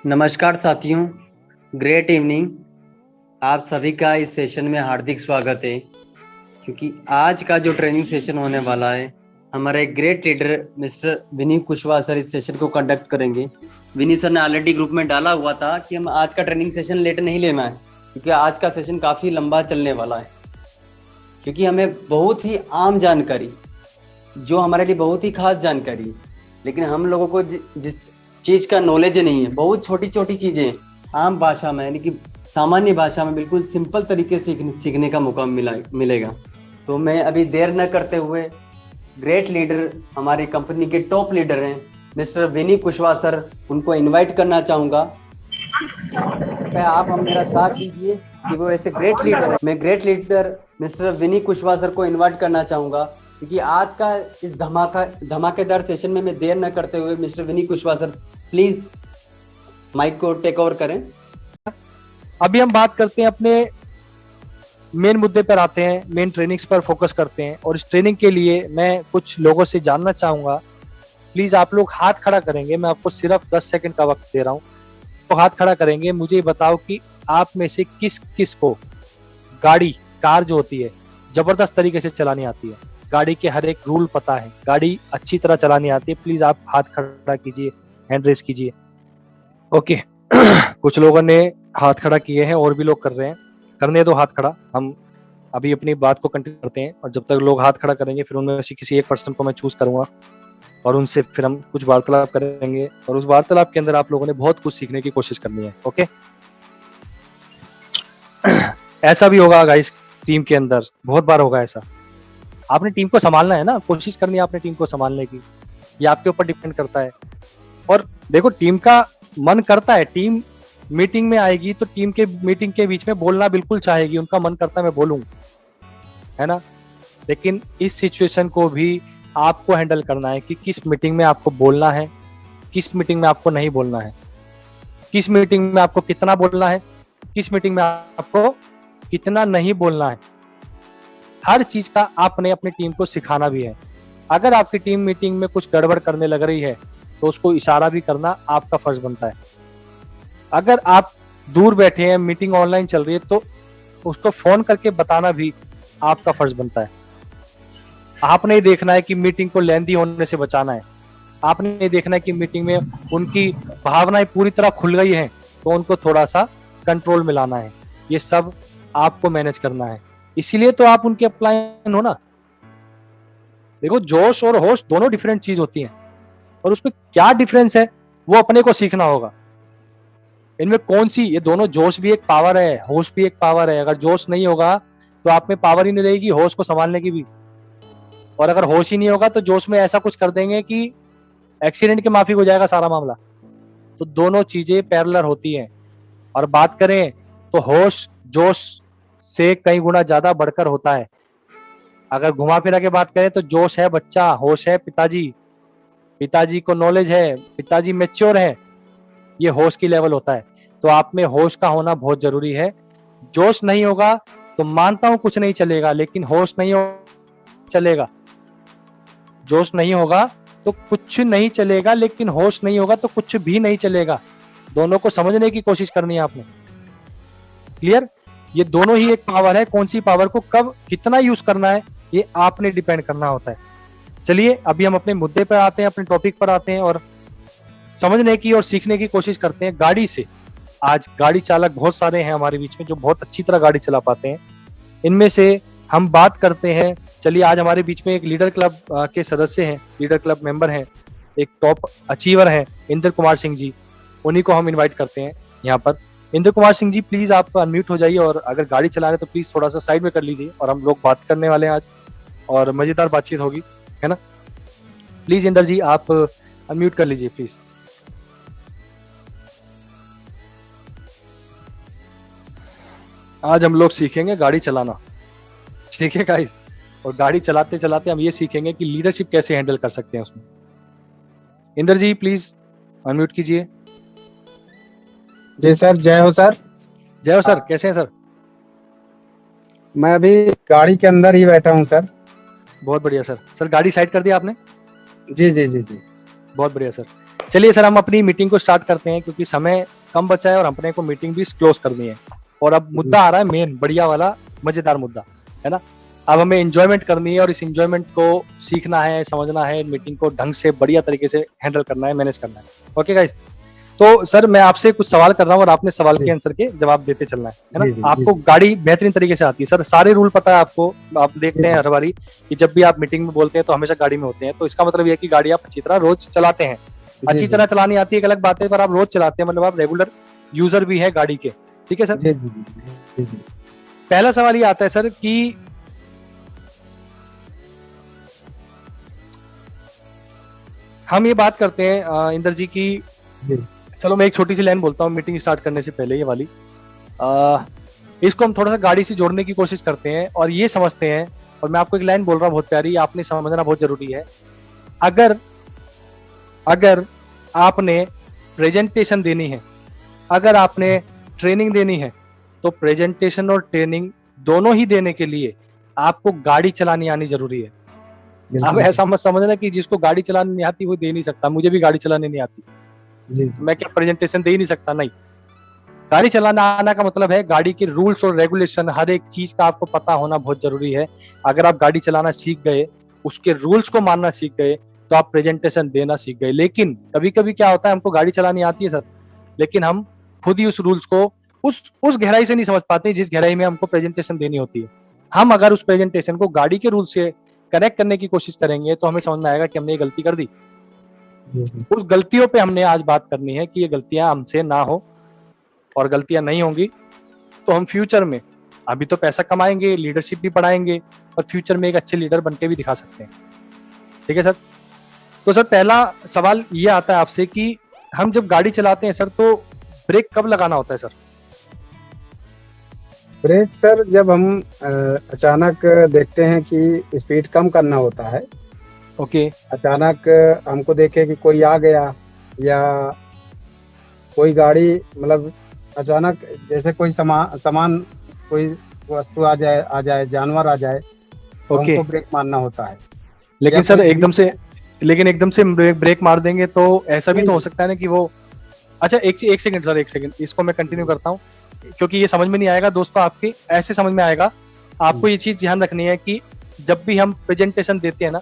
नमस्कार साथियों, great evening. आप सभी का इस सेशन में हार्दिक स्वागत है। क्योंकि आज का जो ट्रेनिंग सेशन होने वाला है, हमारे great leader mister Vini Kushwaha sir इस सेशन को कंडक्ट करेंगे। विनी सर ने ऑलरेडी ग्रुप में डाला हुआ था कि हम आज का ट्रेनिंग सेशन लेट नहीं लेना है, क्योंकि आज का सेशन काफ़ी लंबा चलने वाला है। क्योंकि हमें बहुत ही आम जानकारी, जो हमारे लिए बहुत ही खास जानकारी, लेकिन हम लोगों को जिस चीज़ का नॉलेज नहीं है, बहुत छोटी छोटी चीज़ें आम भाषा में, यानी कि सामान्य भाषा में बिल्कुल सिंपल तरीके से सीखने का मौका मिलेगा। तो मैं अभी देर न करते हुए ग्रेट लीडर, हमारी कंपनी के टॉप लीडर हैं मिस्टर विनी कुशवाहा सर, उनको इनवाइट करना चाहूँगा। कृपया आप हम मेरा साथ दीजिए कि वो ऐसे ग्रेट लीडर है। मैं great leader mister Vini Kushwaha sir को इनवाइट करना चाहूँगा, क्योंकि आज का इस धमाकेदार सेशन में मैं देर न करते हुए mister Vini Kushwaha sir please mic को टेक ओवर करें। अभी हम बात करते हैं, अपने मेन मुद्दे पर आते हैं, मेन ट्रेनिंग्स पर फोकस करते हैं। और इस ट्रेनिंग के लिए मैं कुछ लोगों से जानना चाहूंगा। प्लीज आप लोग हाथ खड़ा करेंगे, मैं आपको सिर्फ 10 सेकंड का वक्त दे रहा हूँ। तो हाथ खड़ा करेंगे, मुझे बताओ कि आप में से किस किस को कार जो होती है जबरदस्त तरीके से चलानी आती है, गाड़ी के हर एक रूल पता है, गाड़ी अच्छी तरह चलानी आती है। प्लीज आप हाथ खड़ा कीजिए, हैंड रेस कीजिए। ओके कुछ लोगों ने हाथ खड़ा किए हैं, और भी लोग कर रहे हैं, करने दो हाथ खड़ा। हम अभी अपनी बात को कंटिन्यू करते हैं, और जब तक लोग हाथ खड़ा करेंगे फिर उनमें से किसी एक पर्सन को मैं चूज करूंगा, और उनसे फिर हम कुछ वार्तालाप करेंगे। और उस वार्तालाप के अंदर आप लोगों ने बहुत कुछ सीखने की कोशिश करनी है। ओके ऐसा भी होगा गाइस, टीम के अंदर बहुत बार होगा ऐसा। आपने टीम को संभालना है ना, कोशिश करनी है आपने टीम को संभालने की, ये आपके ऊपर डिपेंड करता है। और देखो, टीम का मन करता है, टीम मीटिंग में आएगी तो टीम के मीटिंग के बीच में बोलना बिल्कुल चाहेगी, उनका मन करता है मैं बोलूं, है ना। लेकिन इस सिचुएशन को भी आपको हैंडल करना है कि किस मीटिंग में आपको बोलना है, किस मीटिंग में आपको नहीं बोलना है, किस मीटिंग में आपको कितना बोलना है, किस मीटिंग में आपको कितना नहीं बोलना है। हर चीज का आपने अपनी टीम को सिखाना भी है। अगर आपकी टीम मीटिंग में कुछ गड़बड़ करने लग रही है तो उसको इशारा भी करना आपका फर्ज बनता है। अगर आप दूर बैठे हैं, मीटिंग ऑनलाइन चल रही है, तो उसको फोन करके बताना भी आपका फर्ज बनता है। आपने देखना है कि मीटिंग को लेंदी होने से बचाना है। आपने देखना है कि मीटिंग में उनकी भावनाएं पूरी तरह खुल गई हैं तो उनको थोड़ा सा कंट्रोल में लाना है। ये सब आपको मैनेज करना है, इसीलिए तो आप उनके अपलाइन हो ना। देखो, जोश और होश दोनों डिफरेंट चीज होती हैं, और उसमें क्या डिफरेंस है वो अपने को सीखना होगा। इनमें कौन सी, ये दोनों, जोश भी एक पावर है, होश भी एक पावर है। अगर जोश नहीं होगा तो आप में पावर ही नहीं रहेगी होश को संभालने की भी, और अगर होश ही नहीं होगा तो जोश में ऐसा कुछ कर देंगे कि एक्सीडेंट के माफिक हो जाएगा सारा मामला। तो दोनों चीजें पैरेलल होती हैं। और बात करें तो होश जोश से कई गुना ज्यादा बढ़कर होता है। अगर घुमा फिरा के बात करें तो जोश है बच्चा, होश है पिताजी, पिताजी को नॉलेज है, पिताजी मेच्योर है, ये होश की लेवल होता है। तो आप में होश का होना बहुत जरूरी है। जोश नहीं होगा तो मानता हूं कुछ नहीं चलेगा, लेकिन होश नहीं चलेगा। जोश नहीं होगा तो कुछ नहीं चलेगा, लेकिन होश नहीं होगा तो कुछ भी नहीं चलेगा। दोनों को समझने की कोशिश करनी है आपने। क्लियर? ये दोनों ही एक पावर है, कौन सी पावर को कब कितना यूज करना है ये आपने डिपेंड करना होता है। चलिए अभी हम अपने मुद्दे पर आते हैं, अपने टॉपिक पर आते हैं, और समझने की और सीखने की कोशिश करते हैं गाड़ी से। आज गाड़ी चालक बहुत सारे हैं हमारे बीच में जो बहुत अच्छी तरह गाड़ी चला पाते हैं। इनमें से हम बात करते हैं। चलिए, आज हमारे बीच में एक लीडर क्लब के सदस्य हैं, लीडर क्लब मेंबर हैं, एक टॉप अचीवर हैं, इंद्र कुमार सिंह जी। उन्हीं को हम इन्वाइट करते हैं यहाँ पर। इंद्र कुमार सिंह जी, प्लीज आप अनम्यूट हो जाइए, और अगर गाड़ी चला रहे तो प्लीज थोड़ा सा साइड में कर लीजिए, और हम लोग बात करने वाले हैं आज, और मजेदार बातचीत होगी, है ना। प्लीज इंद्र जी आप अनम्यूट कर लीजिए प्लीज। आज हम लोग सीखेंगे गाड़ी चलाना, ठीक है गाइस। और गाड़ी चलाते चलाते हम ये सीखेंगे कि लीडरशिप कैसे हैंडल कर सकते हैं उसमें। इंद्र जी प्लीज अनम्यूट कीजिए। जी सर, जय हो सर। जय हो सर, कैसे हैं सर? मैं अभी गाड़ी के अंदर ही बैठा हूँ सर। बहुत बढ़िया सर। सर गाड़ी साइड कर दिया आपने? जी जी जी जी। बहुत बढ़िया सर। चलिए सर, हम अपनी मीटिंग को स्टार्ट करते हैं क्योंकि समय कम बचा है और अपने को मीटिंग भी क्लोज करनी है। और अब मुद्दा आ रहा है मेन बढ़िया वाला मजेदार मुद्दा, है ना। अब हमें एंजॉयमेंट करनी है और इस एंजॉयमेंट को सीखना है, समझना है, मीटिंग को ढंग से बढ़िया तरीके से हैंडल करना है, मैनेज करना है। ओके गाइस, तो सर मैं आपसे कुछ सवाल कर रहा हूँ और आपने सवाल के आंसर के जवाब देते चलना है ना। आपको गाड़ी बेहतरीन तरीके से आती है सर, सारे रूल पता है आपको। आप देखते हैं हर बारी कि जब भी आप मीटिंग में बोलते हैं तो हमेशा गाड़ी में होते हैं, तो इसका मतलब ये है कि गाड़ी आप अच्छी तरह रोज चलाते हैं। अच्छी तरह चलानी आती है एक अलग बात है, पर आप रोज चलाते हैं, मतलब आप रेगुलर यूजर भी है गाड़ी के। ठीक है सर। पहला सवाल ये आता है सर कि हम ये बात करते हैं इंदर जी की, चलो मैं एक छोटी सी लाइन बोलता हूँ मीटिंग स्टार्ट करने से पहले, ये वाली इसको हम थोड़ा सा गाड़ी से जोड़ने की कोशिश करते हैं और ये समझते हैं। और मैं आपको एक लाइन बोल रहा हूँ बहुत प्यारी, आपने समझना बहुत जरूरी है। अगर आपने प्रेजेंटेशन देनी है, अगर आपने ट्रेनिंग देनी है, तो प्रेजेंटेशन और ट्रेनिंग दोनों ही देने के लिए आपको गाड़ी चलानी आनी जरूरी है। अब ऐसा मत समझना कि जिसको गाड़ी चलानी नहीं आती वो दे नहीं सकता। मुझे भी गाड़ी चलानी नहीं आती, मैं क्या प्रेजेंटेशन दे ही नहीं सकता? नहीं, गाड़ी चलाना आना का मतलब है गाड़ी के रूल्स और रेगुलेशन, हर एक चीज का आपको पता होना बहुत जरूरी है। अगर आप गाड़ी चलाना सीख गए, उसके रूल्स को मानना सीख गए, तो आप प्रेजेंटेशन देना सीख गए। लेकिन कभी कभी क्या होता है, हमको गाड़ी चलानी आती है सर, लेकिन हम खुद ही उस रूल्स को उस गहराई से नहीं समझ पाते जिस गहराई में हमको प्रेजेंटेशन देनी होती है। हम अगर उस प्रेजेंटेशन को गाड़ी के रूल से कनेक्ट करने की कोशिश करेंगे तो हमें समझ में आएगा कि हमने ये गलती कर दी। उस गलतियों पे हमने आज बात करनी है कि ये गलतियां हमसे ना हो, और गलतियां नहीं होंगी तो हम फ्यूचर में, अभी तो पैसा कमाएंगे, लीडरशिप भी बढ़ाएंगे, और फ्यूचर में एक अच्छे लीडर बनके भी दिखा सकते हैं। ठीक है सर। तो सर पहला सवाल ये आता है आपसे कि हम जब गाड़ी चलाते हैं सर, तो ब्रेक कब लगाना होता है सर? ब्रेक सर जब हम अचानक देखते हैं कि स्पीड कम करना होता है। ओके। अचानक हमको देखे कि कोई आ गया, या कोई गाड़ी, मतलब अचानक जैसे कोई सामान कोई वस्तु आ जाए, जानवर आ जाए, तो हमको ब्रेक मारना होता है। लेकिन सर एकदम से ब्रेक मार देंगे तो ऐसा भी तो हो सकता है ना कि वो, अच्छा एक सेकंड सर, एक सेकंड, इसको मैं कंटिन्यू करता हूँ क्योंकि ये समझ में नहीं आएगा दोस्तों, आपके ऐसे समझ में आएगा। आपको ये चीज ध्यान रखनी है कि जब भी हम प्रेजेंटेशन देते हैं ना,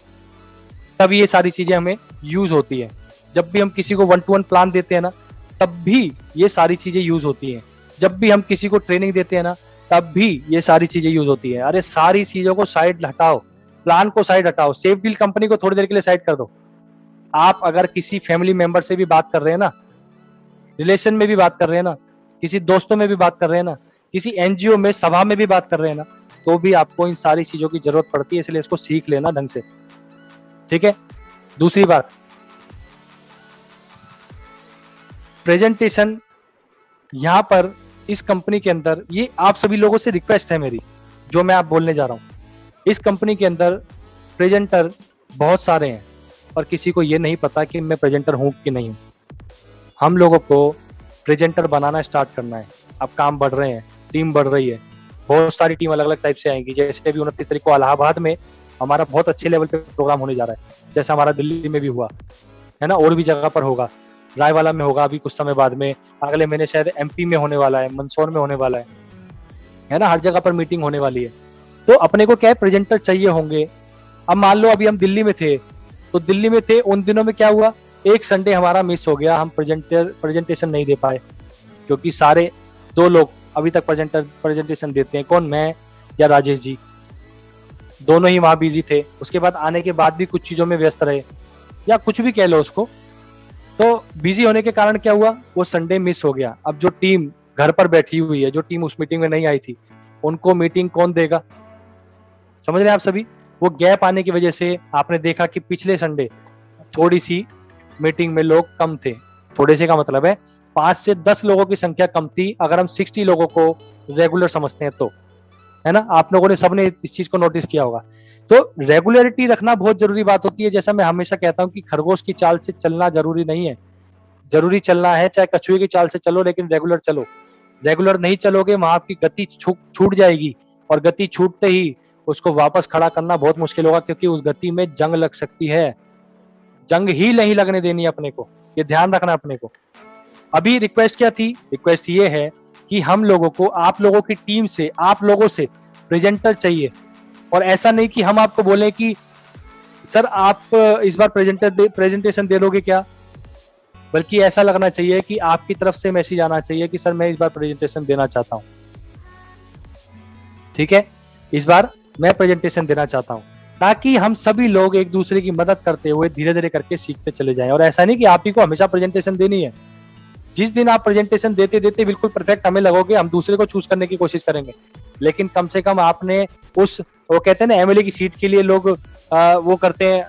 तब ये सारी चीजें हमें यूज होती है। जब भी हम किसी को 1-to-1 प्लान देते हैं ना, तब भी ये सारी चीजें यूज होती हैं। जब भी हम किसी को ट्रेनिंग देते हैं ना, तब भी ये सारी चीजें यूज होती है। अरे सारी चीजों को साइड हटाओ, प्लान को साइड हटाओ, सेफ डील कंपनी को थोड़ी देर के लिए साइड कर दो। आप अगर किसी फैमिली मेंबर से भी बात कर रहे हैं ना, रिलेशन में भी बात कर रहे हैं ना, किसी दोस्तों में भी बात कर रहे हैं ना, किसी एनजीओ में सभा में भी बात कर रहे हैं ना, तो भी आपको इन सारी चीजों की जरूरत पड़ती है, इसलिए इसको सीख लेना ढंग से। ठीक है। दूसरी बात, प्रेजेंटेशन यहां पर इस कंपनी के अंदर, ये आप सभी लोगों से रिक्वेस्ट है मेरी, जो मैं आप बोलने जा रहा हूं। इस कंपनी के अंदर प्रेजेंटर बहुत सारे हैं और किसी को ये नहीं पता कि मैं प्रेजेंटर हूं कि नहीं हूं। हम लोगों को प्रेजेंटर बनाना स्टार्ट करना है। अब काम बढ़ रहे हैं, टीम बढ़ रही है, बहुत सारी टीम अलग अलग टाइप से आएंगी। जैसे अभी 29 तारीख को इलाहाबाद में हमारा बहुत अच्छे लेवल पे प्रोग्राम होने जा रहा है, जैसा हमारा दिल्ली में भी हुआ है ना, और भी जगह पर होगा, रायवाला में होगा अभी कुछ समय बाद में, अगले महीने शायद एमपी में होने वाला है, मंदसौर में होने वाला है ना, हर जगह पर मीटिंग होने वाली है। तो अपने को क्या प्रेजेंटर चाहिए होंगे। अब मान लो अभी हम दिल्ली में थे, तो दिल्ली में थे उन दिनों में क्या हुआ, एक संडे हमारा मिस हो गया, हम प्रेजेंटेशन नहीं दे पाए क्योंकि सारे 2 लोग अभी तक प्रेजेंटेशन देते हैं। कौन, मैं या राजेश जी, दोनों ही वहां बिजी थे। उसके बाद आने के बाद भी कुछ चीजों में व्यस्त रहे, या कुछ भी कह लो उसको। तो बिजी होने के कारण क्या हुआ, वो संडे मिस हो गया। अब जो टीम घर पर बैठी हुई है, जो टीम उस मीटिंग में नहीं आई थी, उनको मीटिंग कौन देगा? समझ रहे हैं आप सभी। वो गैप आने की वजह से आपने देखा कि पिछले संडे थोड़ी सी मीटिंग में लोग कम थे। थोड़े से का मतलब है 5 से 10 लोगों की संख्या कम थी, अगर हम 60 लोगों को रेगुलर समझते हैं तो, है ना। आप लोगों ने सबने इस चीज को नोटिस किया होगा। तो रेगुलरिटी रखना बहुत जरूरी बात होती है। जैसा मैं हमेशा कहता हूं कि खरगोश की चाल से चलना जरूरी नहीं है, जरूरी चलना है चाहे कछुए की चाल से चलो, लेकिन रेगुलर चलो। रेगुलर नहीं चलोगे, वहां आपकी गति छूट जाएगी, और गति छूटते ही उसको वापस खड़ा करना बहुत मुश्किल होगा, क्योंकि उस गति में जंग लग सकती है। जंग ही नहीं लगने देनी अपने को। ये ध्यान रखना अपने को। अभी रिक्वेस्ट क्या थी? रिक्वेस्ट ये है कि हम लोगों को आप लोगों की टीम से, आप लोगों से प्रेजेंटर चाहिए। और ऐसा नहीं कि हम आपको बोले कि सर आप इस बार प्रेजेंटेशन दे दोगे क्या, बल्कि ऐसा लगना चाहिए कि आपकी तरफ से मैसेज आना चाहिए कि सर मैं इस बार प्रेजेंटेशन देना चाहता हूं, ठीक है, इस बार मैं प्रेजेंटेशन देना चाहता हूं, ताकि हम सभी लोग एक दूसरे की मदद करते हुए धीरे धीरे करके सीखते चले जाएं। और ऐसा नहीं कि आप ही को हमेशा प्रेजेंटेशन देनी है। जिस दिन आप प्रेजेंटेशन देते देते बिल्कुल परफेक्ट हमें लगोगे, हम दूसरे को चूज करने की कोशिश करेंगे, लेकिन कम से कम आपने उस, वो कहते हैं ना एमएलए की सीट के लिए लोग वो करते हैं,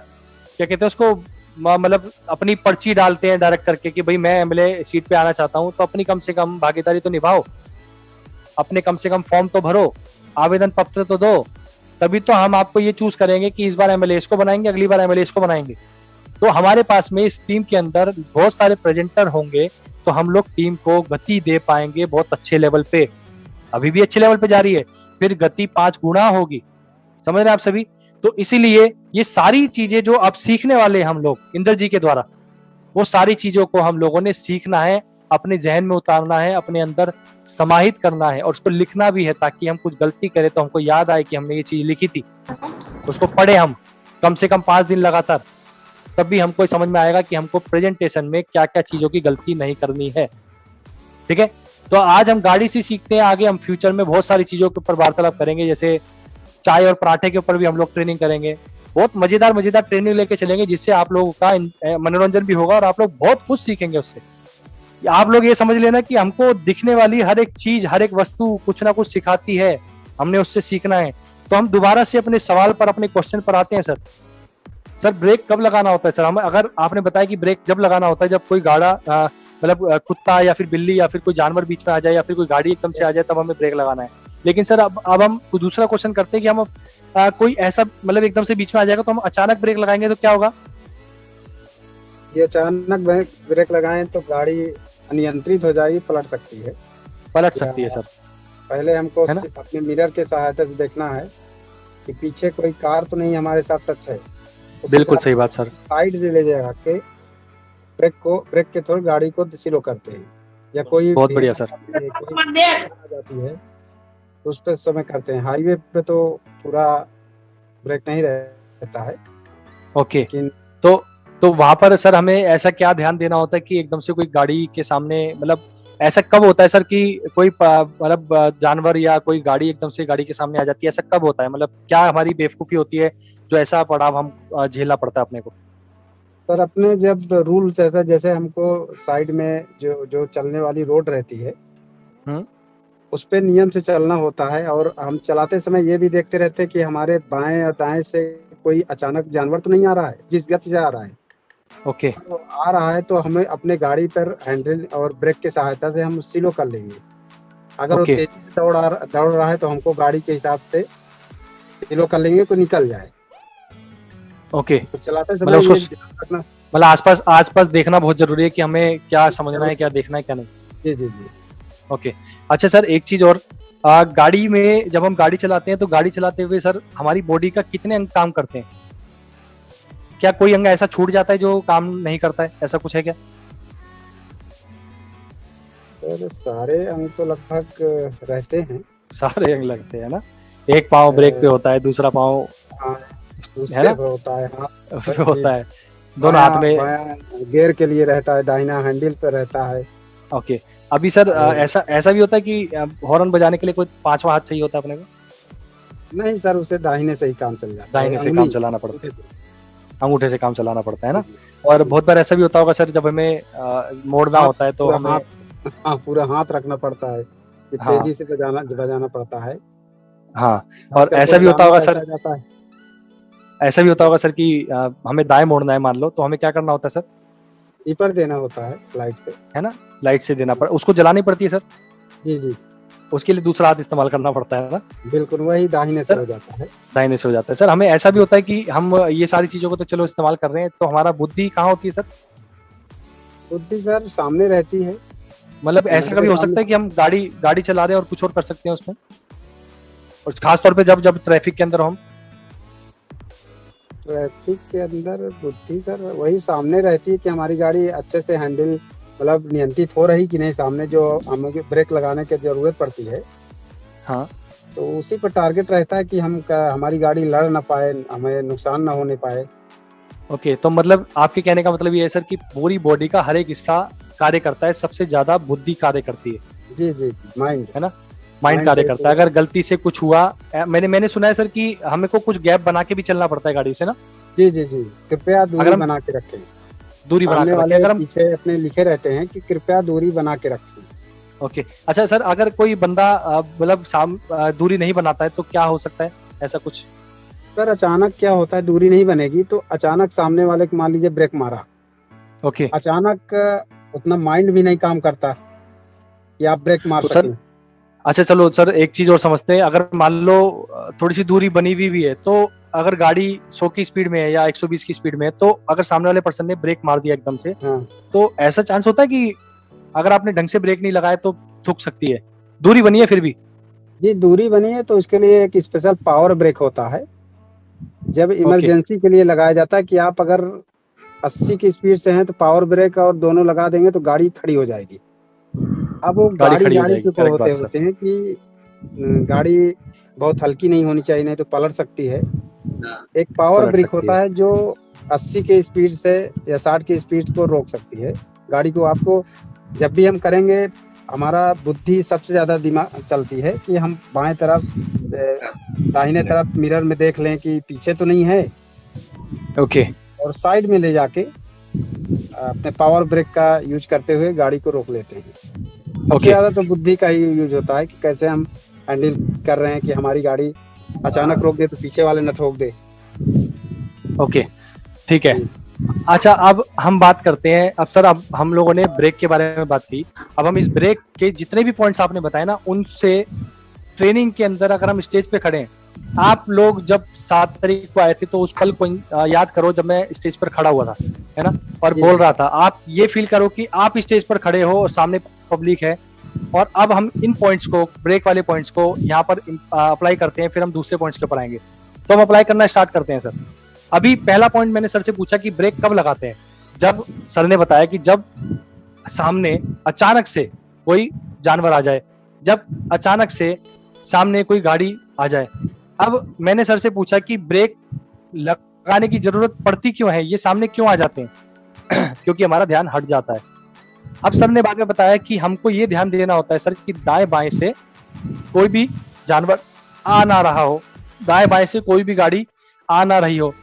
क्या कहते हैं उसको, मतलब अपनी पर्ची डालते हैं डायरेक्ट करके कि भाई मैं एमएलए सीट पे आना चाहता हूं, तो अपनी कम से कम भागीदारी तो निभाओ, अपने कम से कम फॉर्म तो भरो, आवेदन पत्र तो दो, तभी तो हम आपको ये चूज करेंगे कि इस बार एमएलए इसको बनाएंगे, अगली बार एमएलए इसको बनाएंगे। तो हमारे पास में इस टीम के अंदर बहुत सारे प्रेजेंटर होंगे, तो हम लोग टीम को गति दे पाएंगे बहुत अच्छे लेवल पे। अभी भी अच्छे लेवल पे जा रही है, फिर गति 5 गुना होगी, समझ रहे हैं आप सभी। तो इसीलिए ये सारी चीजें जो अब सीखने वाले हैं हम लोग इंदर जी के द्वारा, वो सारी चीजों को हम लोगों ने सीखना है, अपने जहन में उतारना है, अपने अंदर समाहित करना है और उसको लिखना भी है, ताकि हम कुछ गलती करें तो हमको याद आए कि हमने ये चीज लिखी थी। उसको पढ़े हम कम से कम 5 दिन लगातार, तब भी हमको समझ में आएगा कि हमको प्रेजेंटेशन में क्या क्या चीजों की गलती नहीं करनी है, ठीक है। तो आज हम गाड़ी से सीखते हैं, आगे हम फ्यूचर में बहुत सारी चीजों के ऊपर वार्तालाप करेंगे, जैसे चाय और पराठे के ऊपर भी हम लोग ट्रेनिंग करेंगे। बहुत मजेदार मजेदार ट्रेनिंग लेके चलेंगे, जिससे आप लोगों का मनोरंजन भी होगा और आप लोग बहुत कुछ सीखेंगे उससे। आप लोग ये समझ लेना कि हमको दिखने वाली हर एक चीज, हर एक वस्तु कुछ ना कुछ सिखाती है, हमने उससे सीखना है। तो हम दोबारा से अपने सवाल पर, अपने क्वेश्चन पर आते हैं। सर ब्रेक कब लगाना होता है? सर हम, अगर आपने बताया कि ब्रेक जब लगाना होता है जब कोई गाड़ा मतलब कुत्ता या फिर बिल्ली या फिर कोई जानवर बीच में आ जाए या फिर कोई गाड़ी एकदम से आ जाए, तब हमें ब्रेक लगाना है। लेकिन सर अब हम दूसरा क्वेश्चन करते हैं कि हम कोई ऐसा मतलब एकदम से बीच में आ जाएगा तो हम अचानक ब्रेक लगाएंगे तो क्या होगा? ये अचानक ब्रेक लगाएं तो गाड़ी अनियंत्रित हो जाएगी, पलट सकती है। पलट सकती है सर। पहले हमको अपने मिरर के सहायता से देखना है कि पीछे कोई कार तो नहीं हमारे साथ टच है। बिल्कुल सही बात सर। साइड से ले जाएगा के ब्रेक के थ्रू गाड़ी को स्लो करते हैं, या कोई बहुत बढ़िया सर जाती है तो उस पर समय करते हैं। हाईवे पे तो पूरा ब्रेक नहीं रहता है। ओके, तो वहां पर सर हमें ऐसा क्या ध्यान देना होता है कि एकदम से कोई गाड़ी के सामने, मतलब ऐसा कब होता है सर कि कोई मतलब जानवर या कोई गाड़ी एकदम से गाड़ी के सामने आ जाती है, ऐसा कब होता है? मतलब क्या हमारी बेवकूफी होती है जो ऐसा पड़ाव हम झेलना पड़ता है अपने को? सर अपने जब रूल रहता है, जैसे हमको साइड में जो चलने वाली रोड रहती है उस पे नियम से चलना होता है, और हम चलाते समय ये भी देखते रहते हैं कि हमारे बाएं और दाएं से कोई अचानक जानवर तो नहीं आ रहा है जिस गति से आ रहा है। ओके, तो आ रहा है तो हमें अपने गाड़ी पर हैंडल और ब्रेक की सहायता से हम स्लो कर लेंगे। अगर वो तेजी से दौड़ रहा है तो हमको गाड़ी के हिसाब से स्लो कर लेंगे तो निकल जाए। ओके, तो चलाते समय मतलब आसपास देखना बहुत जरूरी है कि हमें क्या समझना है, क्या देखना है, क्या नहीं। जी जी जी। ओके, अच्छा सर एक चीज और, गाड़ी में जब हम गाड़ी चलाते हैं तो गाड़ी चलाते हुए सर हमारी बॉडी का कितने अंग काम करते हैं? क्या कोई अंग ऐसा छूट जाता है जो काम नहीं करता है, ऐसा कुछ है क्या? तो सारे अंग तो लगभग रहते हैं। सारे अंग लगते हैं ना? एक पाँव ब्रेक पे होता है, दूसरा पाँव है ना होता है, उसमें होता है, दोनों हाथ में गियर के लिए रहता है, दाहिना हैंडल पे रहता है। ओके, अभी सर ऐसा भी होता है कि हॉर्न बजाने के लिए कोई पांचवा हाथ चाहिए होता है अपने को? नहीं सर, उसे दाहिने से ही काम चल जाता है। दाहिने से काम चलाना पड़ता है, अंगूठे से काम चलाना पड़ता है ना। और बहुत बार ऐसा भी होता होगा सर जब हमें मोड़ना होता है तो हमें पूरा हाथ रखना पड़ता है, तेजी से बजाना पड़ता है। हाँ, और ऐसा भी होता होगा सर, ऐसा भी होता होगा सर कि हमें दाएं मोड़ना है मान लो, तो हमें क्या करना होता है सर? ईपर देना होता है लाइट से, है ना? लाइट से देना पड़ता, उसको जलानी पड़ती है सर? जी जी, उसके लिए दूसरा हाथ इस्तेमाल करना पड़ता है ना? बिल्कुल, वही दाहिने से हो जाता है। दाहिने से हो जाता है सर। हमें ऐसा भी होता है कि हम ये सारी चीजों को तो चलो इस्तेमाल कर रहे हैं, तो हमारा बुद्धि कहाँ होती है सर? बुद्धि सर सामने रहती है। मतलब ऐसा कभी हो सकता है कि हम गाड़ी चला रहे हैं और कुछ और कर सकते हैं उसमें, और खास तौर पे जब ट्रैफिक के अंदर हम? ट्रैफिक के अंदर बुद्धि सर वही सामने रहती है कि हमारी गाड़ी अच्छे से हैंडल मतलब नियंत्रित हो रही कि नहीं, सामने जो हमें ब्रेक लगाने की जरूरत पड़ती है हाँ तो उसी पर टारगेट रहता है कि हमारी गाड़ी लड़ ना पाए, हमें नुकसान ना होने पाए। ओके, तो मतलब आपके कहने का मतलब ये है सर कि पूरी बॉडी का हर एक हिस्सा कार्य करता है, सबसे ज्यादा बुद्धि कार्य करती है। जी जी, माइंड है ना, माइंड कार्य करता है। अगर गलती से कुछ हुआ, मैंने सुना है सर कि हमें को कुछ गैप बना के भी चलना पड़ता है गाड़ी से ना। जी जी जी, कृपया दूरी बना के रखें। दूरी बना के रखें। अगर हम पीछे अपने लिखे रहते हैं कि कृपया दूरी बना के रखें। ओके, अच्छा सर, अगर कोई बंदा मतलब दूरी नहीं बनाता है तो क्या हो सकता है ऐसा कुछ? सर अचानक क्या होता है, दूरी नहीं बनेगी तो अचानक सामने वाले को मान लीजिए ब्रेक मारा, ओके, अचानक उतना माइंड भी नहीं काम करता कि आप ब्रेक मार तो सकें। सर अच्छा चलो सर, एक चीज और समझते हैं। अगर मान लो थोड़ी सी दूरी बनी हुई भी है, तो अगर गाड़ी 100 की स्पीड में है या 120 की स्पीड में है, तो अगर सामने वाले पर्सन ने ब्रेक मार दिया एकदम से, हाँ तो ऐसा चांस होता है कि अगर आपने ढंग से ब्रेक नहीं लगाया तो थूक सकती है? दूरी बनी है फिर भी? जी, दूरी बनी है तो उसके लिए एक स्पेशल पावर ब्रेक होता है, जब इमरजेंसी के लिए लगाया जाता है कि आप अगर 80 की स्पीड से हैं तो पावर ब्रेक और दोनों लगा देंगे तो गाड़ी खड़ी हो जाएगी। अब वो गाड़ी खड़ी हो गाड़ी के जाएगी, ऊपर करेक्ट बात होते सर। हैं कि गाड़ी बहुत हल्की नहीं होनी चाहिए, नहीं तो पलट सकती है। एक पावर पलट ब्रेक सकती होता है। है जो 80 के स्पीड से या 60 की स्पीड को रोक सकती है गाड़ी को। आपको जब भी हम करेंगे, हमारा बुद्धि सबसे ज्यादा दिमाग चलती है कि हम बाएं तरफ दाहिने तरफ मिरर में देख लें कि पीछे तो नहीं है, ओके, और साइड में ले जाके अपने पावर ब्रेक का यूज करते हुए गाड़ी को रोक लेते हैं। सबसे ओके, ज्यादा तो बुद्धि का ही यूज होता है कि कैसे हम हैंडल कर रहे हैं कि हमारी गाड़ी अचानक रोक दे तो पीछे वाले न ठोक दे। ओके, ठीक है। अच्छा, अब हम बात करते हैं। अब सर, अब हम लोगों ने ब्रेक के बारे में बात की। अब हम इस ब्रेक के जितने भी पॉइंट्स आपने बताए ना, उनसे ट्रेनिंग के अंदर अगर हम स्टेज पे खड़े हैं, आप लोग जब 7 तारीख को आए थे तो उस पल को याद करो जब मैं स्टेज पर खड़ा हुआ था, है ना, और बोल रहा था। आप ये फील करो कि आप स्टेज पर खड़े हो और सामने पब्लिक है, और अब हम इन पॉइंट्स को, ब्रेक वाले पॉइंट्स को यहाँ पर अप्लाई करते हैं, फिर हम दूसरे पॉइंट्स के ऊपर आएंगे। तो हम अप्लाई करना स्टार्ट करते हैं सर। अभी पहला पॉइंट मैंने सर से पूछा कि ब्रेक कब लगाते हैं, जब सर ने बताया कि जब सामने अचानक से कोई जानवर आ जाए, जब अचानक से सामने कोई गाड़ी आ जाए। अब मैंने सर से पूछा कि ब्रेक लगाने की जरूरत पड़ती क्यों है, ये सामने क्यों आ जाते हैं? क्योंकि हमारा ध्यान हट जाता है। अब सर ने बाद में बताया कि हमको ये ध्यान देना होता है सर कि दाएं बाएं से कोई भी जानवर आ ना रहा हो, दाएं बाएं से कोई भी गाड़ी आ ना रही हो,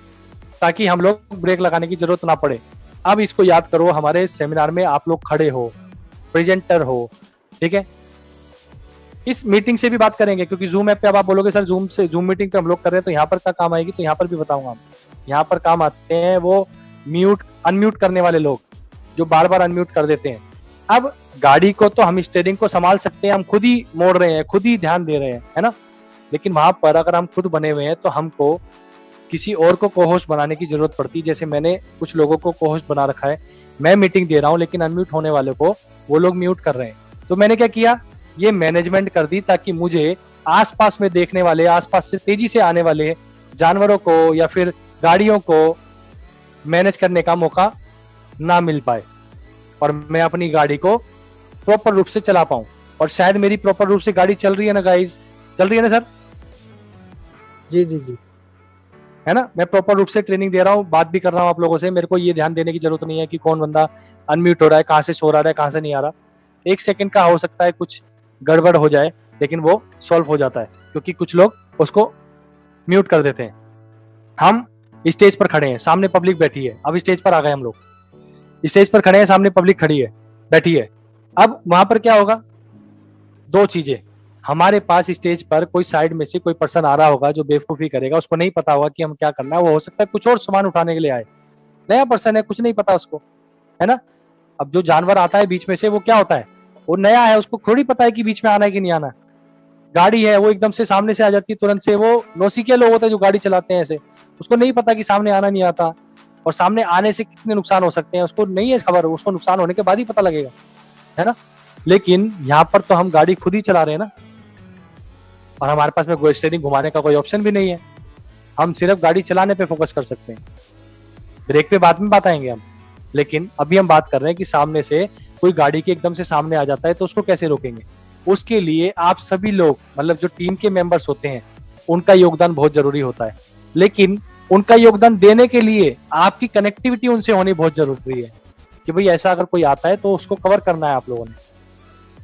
ताकि हम लोग ब्रेक लगाने की जरूरत ना पड़े। अब इसको याद करो, हमारे सेमिनार में आप लोग खड़े हो, प्रेजेंटर हो, ठीक है। इस मीटिंग से भी बात करेंगे, क्योंकि जूम ऐप पे अब आप बोलोगे सर जूम मीटिंग पे हम लोग कर रहे हैं तो यहाँ पर क्या काम आएगी, तो यहाँ पर भी बताऊंगा। यहाँ पर काम आते हैं वो अनम्यूट करने वाले लोग, जो बार बार अनम्यूट कर देते हैं। अब गाड़ी को तो हम स्टीयरिंग को संभाल सकते हैं, हम खुद ही मोड़ रहे हैं, खुद ही ध्यान दे रहे हैं, है ना। लेकिन वहां पर अगर हम खुद बने हुए हैं तो हमको किसी और को को-होस्ट बनाने की जरूरत पड़ती है। जैसे मैंने कुछ लोगों को को-होस्ट बना रखा है, मैं मीटिंग दे रहा हूँ लेकिन अनम्यूट होने वाले को वो लोग म्यूट कर रहे हैं। तो मैंने क्या किया, ये मैनेजमेंट कर दी, ताकि मुझे आसपास में देखने वाले, आसपास से तेजी से आने वाले जानवरों को या फिर गाड़ियों को मैनेज करने का मौका ना मिल पाए, और मैं अपनी गाड़ी को प्रॉपर रूप से चला पाऊं। और शायद मेरी प्रॉपर रूप से गाड़ी चल रही है ना गाइस, चल रही है ना सर? जी जी जी, है ना। मैं प्रॉपर रूप से ट्रेनिंग दे रहा हूँ, बात भी कर रहा हूँ आप लोगों से। मेरे को ये ध्यान देने की जरूरत नहीं है कि कौन बंदा अनम्यूट हो रहा है, कहाँ से शोर आ रहा है, कहाँ से नहीं आ रहा। 1 सेकंड का हो सकता है कुछ गड़बड़ हो जाए, लेकिन वो सॉल्व हो जाता है, क्योंकि कुछ लोग उसको म्यूट कर देते हैं। हम स्टेज पर खड़े हैं, सामने पब्लिक बैठी है। अब स्टेज पर आ गए हम लोग, स्टेज पर खड़े हैं, सामने पब्लिक खड़ी है, बैठी है। अब वहां पर क्या होगा, 2 चीजें। हमारे पास स्टेज पर कोई साइड में से कोई पर्सन आ रहा होगा जो बेवकूफी करेगा, उसको नहीं पता होगा कि हम क्या करना है। वो हो सकता है कुछ और सामान उठाने के लिए आए, नया पर्सन है, कुछ नहीं पता उसको, है ना। अब जो जानवर आता है बीच में से, वो क्या होता है, वो नया है, उसको थोड़ी पता है कि बीच में आना है कि नहीं आना। गाड़ी है, वो एकदम से सामने से आ जाती है तुरंत से। वो नौसिखिया लोग होते हैं जो गाड़ी चलाते हैं ऐसे, उसको नहीं पता कि सामने आना नहीं आता, और सामने आने से कितने नुकसान हो सकते हैं उसको नहीं है खबर। उसको नुकसान होने के बाद ही पता लगेगा, है ना। लेकिन यहाँ पर तो हम गाड़ी खुद ही चला रहे हैं ना, और हमारे पास में स्टीयरिंग घुमाने का कोई ऑप्शन भी नहीं है। हम सिर्फ गाड़ी चलाने पे फोकस कर सकते हैं, ब्रेक पे बाद में बात आएंगे हम। लेकिन अभी हम बात कर रहे हैं कि सामने से कोई गाड़ी के एकदम से सामने आ जाता है तो उसको कैसे रोकेंगे। उसके लिए आप सभी लोग, मतलब जो टीम के मेंबर्स होते हैं, उनका योगदान बहुत जरूरी होता है। लेकिन उनका योगदान देने के लिए आपकी कनेक्टिविटी उनसे होनी बहुत जरूरी है कि भाई ऐसा अगर कोई आता है तो उसको कवर करना है आप लोगों ने।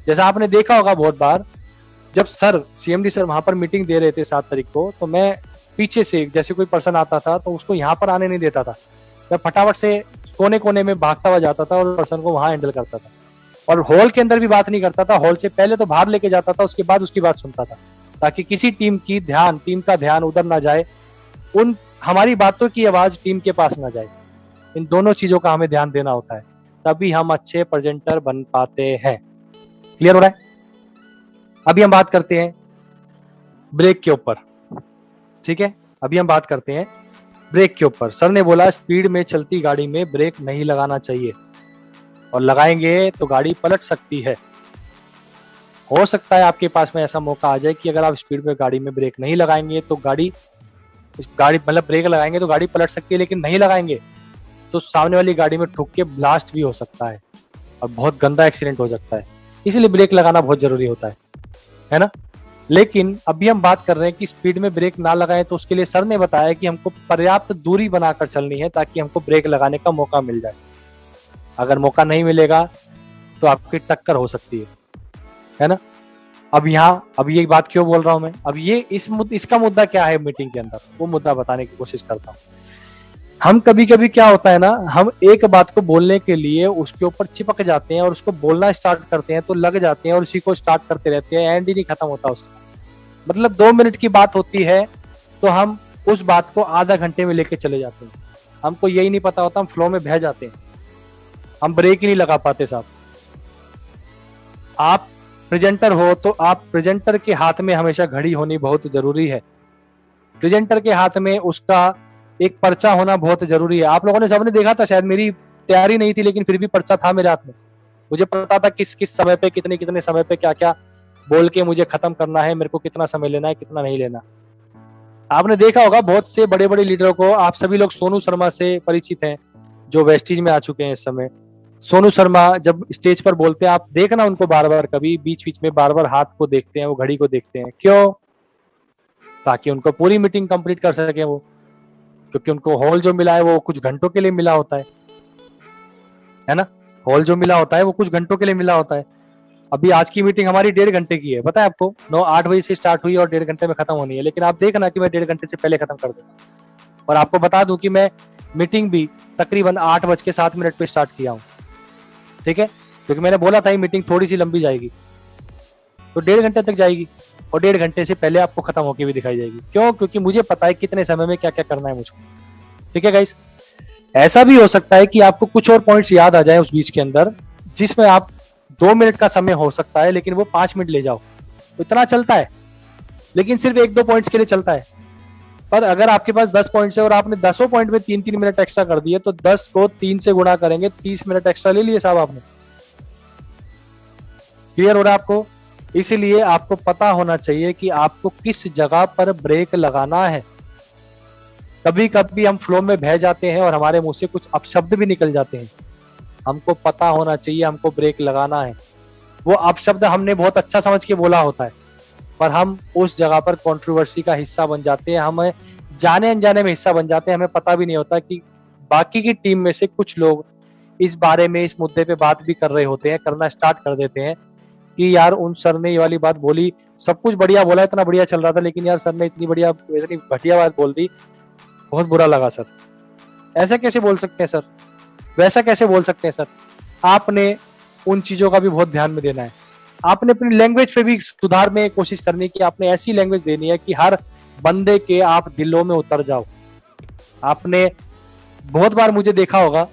जैसा आपने देखा होगा बहुत बार, जब सर सीएमडी सर वहां पर मीटिंग दे रहे थे 7 तारीख को, तो मैं पीछे से जैसे कोई पर्सन आता था तो उसको यहाँ पर आने नहीं देता था, मैं फटाफट से कोने कोने में भागता हुआ जाता था और पर्सन को वहां हैंडल करता था। और हॉल के अंदर भी बात नहीं करता था, हॉल से पहले तो बाहर लेके जाता था, उसके बाद उसकी बात सुनता था, ताकि किसी टीम का ध्यान उधर ना जाए, उन हमारी बातों की आवाज टीम के पास ना जाए। इन दोनों चीजों का हमें ध्यान देना होता है, तभी हम अच्छे प्रेजेंटर बन पाते हैं। क्लियर हो रहा है? अभी हम बात करते हैं ब्रेक के ऊपर, ठीक है? अभी हम बात करते हैं ब्रेक के ऊपर। सर ने बोला स्पीड में चलती गाड़ी में ब्रेक नहीं लगाना चाहिए, और लगाएंगे तो गाड़ी पलट सकती है। हो सकता है आपके पास में ऐसा मौका आ जाए कि अगर आप स्पीड में गाड़ी में ब्रेक नहीं लगाएंगे तो गाड़ी मतलब ब्रेक लगाएंगे तो गाड़ी पलट सकती है, लेकिन नहीं लगाएंगे तो सामने वाली गाड़ी में ठुक के ब्लास्ट भी हो सकता है और बहुत गंदा एक्सीडेंट हो सकता है। इसलिए ब्रेक लगाना बहुत जरूरी होता है ना? लेकिन अभी हम बात कर रहे हैं कि स्पीड में ब्रेक ना लगाएं, तो उसके लिए सर ने बताया कि हमको पर्याप्त दूरी बनाकर चलनी है ताकि हमको ब्रेक लगाने का मौका मिल जाए। अगर मौका नहीं मिलेगा तो आपकी टक्कर हो सकती है ना? अब ये बात क्यों बोल रहा हूं मैं? अब ये इसका मुद्दा क्या है मीटिंग के अंदर, वो मुद्दा बताने की कोशिश करता हूँ। हम कभी कभी क्या होता है ना, हम एक बात को बोलने के लिए उसके ऊपर चिपक जाते हैं और उसको बोलना स्टार्ट करते हैं, तो लग जाते हैं और उसी को स्टार्ट करते रहते हैं, एंड ही नहीं खत्म होता उसका। मतलब 2 मिनट की बात होती है तो हम उस बात को आधा घंटे में लेके चले जाते हैं, हमको यही नहीं पता होता, हम फ्लो में बह जाते हैं, हम ब्रेक ही नहीं लगा पाते साहब। आप प्रेजेंटर हो तो आप प्रेजेंटर के हाथ में हमेशा घड़ी होनी बहुत जरूरी है। प्रेजेंटर के हाथ में उसका एक पर्चा होना बहुत जरूरी है। आप लोगों ने सबने देखा था, शायद मेरी तैयारी नहीं थी लेकिन फिर भी पर्चा था मेरे हाथ में, मुझे पता था किस किस समय पे कितने समय पे क्या क्या बोल के मुझे खत्म करना है, मेरे को कितना समय लेना है, कितना नहीं लेना। आपने देखा होगा बहुत से बड़े बड़े लीडरों को, आप सभी लोग सोनू शर्मा से परिचित हैं जो वेस्टीज में आ चुके हैं इस समय। सोनू शर्मा जब स्टेज पर बोलते हैं, आप देखना उनको बार बार, कभी बीच बीच में बार बार हाथ को देखते हैं, वो घड़ी को देखते हैं। क्यों? ताकि उनको पूरी मीटिंग कंप्लीट कर सके वो, क्योंकि उनको हॉल जो मिला है वो कुछ घंटों के लिए मिला होता है ना? हॉल जो मिला होता है वो कुछ घंटों के लिए मिला होता है। अभी आज की मीटिंग हमारी 1.5 घंटे की है, पता है आपको? 8 बजे से स्टार्ट हुई और 1.5 घंटे में खत्म होनी है, लेकिन आप देखना कि मैं 1.5 घंटे से पहले खत्म कर दूंगा। और आपको बता दूं कि मैं मीटिंग भी तकरीबन 8:07 पे स्टार्ट किया हूँ, ठीक है? क्योंकि मैंने बोला था ये मीटिंग थोड़ी सी लंबी जाएगी, तो 1.5 घंटे तक जाएगी और 1.5 घंटे से पहले आपको खत्म होके भी दिखाई जाएगी। क्यों? क्योंकि मुझे पता है कितने समय में क्या क्या करना है मुझको, ठीक है गाइस? ऐसा भी हो सकता है कि आपको कुछ और पॉइंट्स याद आ जाए उस बीच के अंदर, जिसमें आप 2 मिनट का समय हो सकता है लेकिन वो 5 मिनट ले जाओ, तो इतना चलता है, लेकिन सिर्फ 1-2 पॉइंट्स के लिए चलता है। पर अगर आपके पास 10 पॉइंट्स है और आपने 10 पॉइंट में 3-3 मिनट एक्स्ट्रा कर दिए, तो 10 को 3 से गुणा करेंगे, 30 मिनट एक्स्ट्रा ले लिए साहब आपने। क्लियर हो रहा है आपको? इसीलिए आपको पता होना चाहिए कि आपको किस जगह पर ब्रेक लगाना है। कभी कभी हम फ्लो में बह जाते हैं और हमारे मुंह से कुछ अपशब्द भी निकल जाते हैं, हमको पता होना चाहिए हमको ब्रेक लगाना है। वो अपशब्द हमने बहुत अच्छा समझ के बोला होता है, पर हम उस जगह पर कंट्रोवर्सी का हिस्सा बन जाते हैं, हम जाने अनजाने में हिस्सा बन जाते हैं, हमें पता भी नहीं होता कि बाकी की टीम में से कुछ लोग इस बारे में, इस मुद्दे पे बात भी कर रहे होते हैं, करना स्टार्ट कर देते हैं कि यार उन सर ने ये वाली बात बोली, सब कुछ बढ़िया बोला, इतना बढ़िया चल रहा था, लेकिन यार सर ने इतनी घटिया बात बोल दी, बहुत बुरा लगा सर। ऐसा कैसे बोल सकते हैं सर, वैसा कैसे बोल सकते हैं सर? आपने उन चीजों का भी बहुत ध्यान में देना है। आपने अपनी लैंग्वेज पे भी सुधार में कोशिश करनी कि आपने ऐसी लैंग्वेज देनी है कि हर बंदे के आप दिलों में उतर जाओ। आपने बहुत बार मुझे देखा होगा,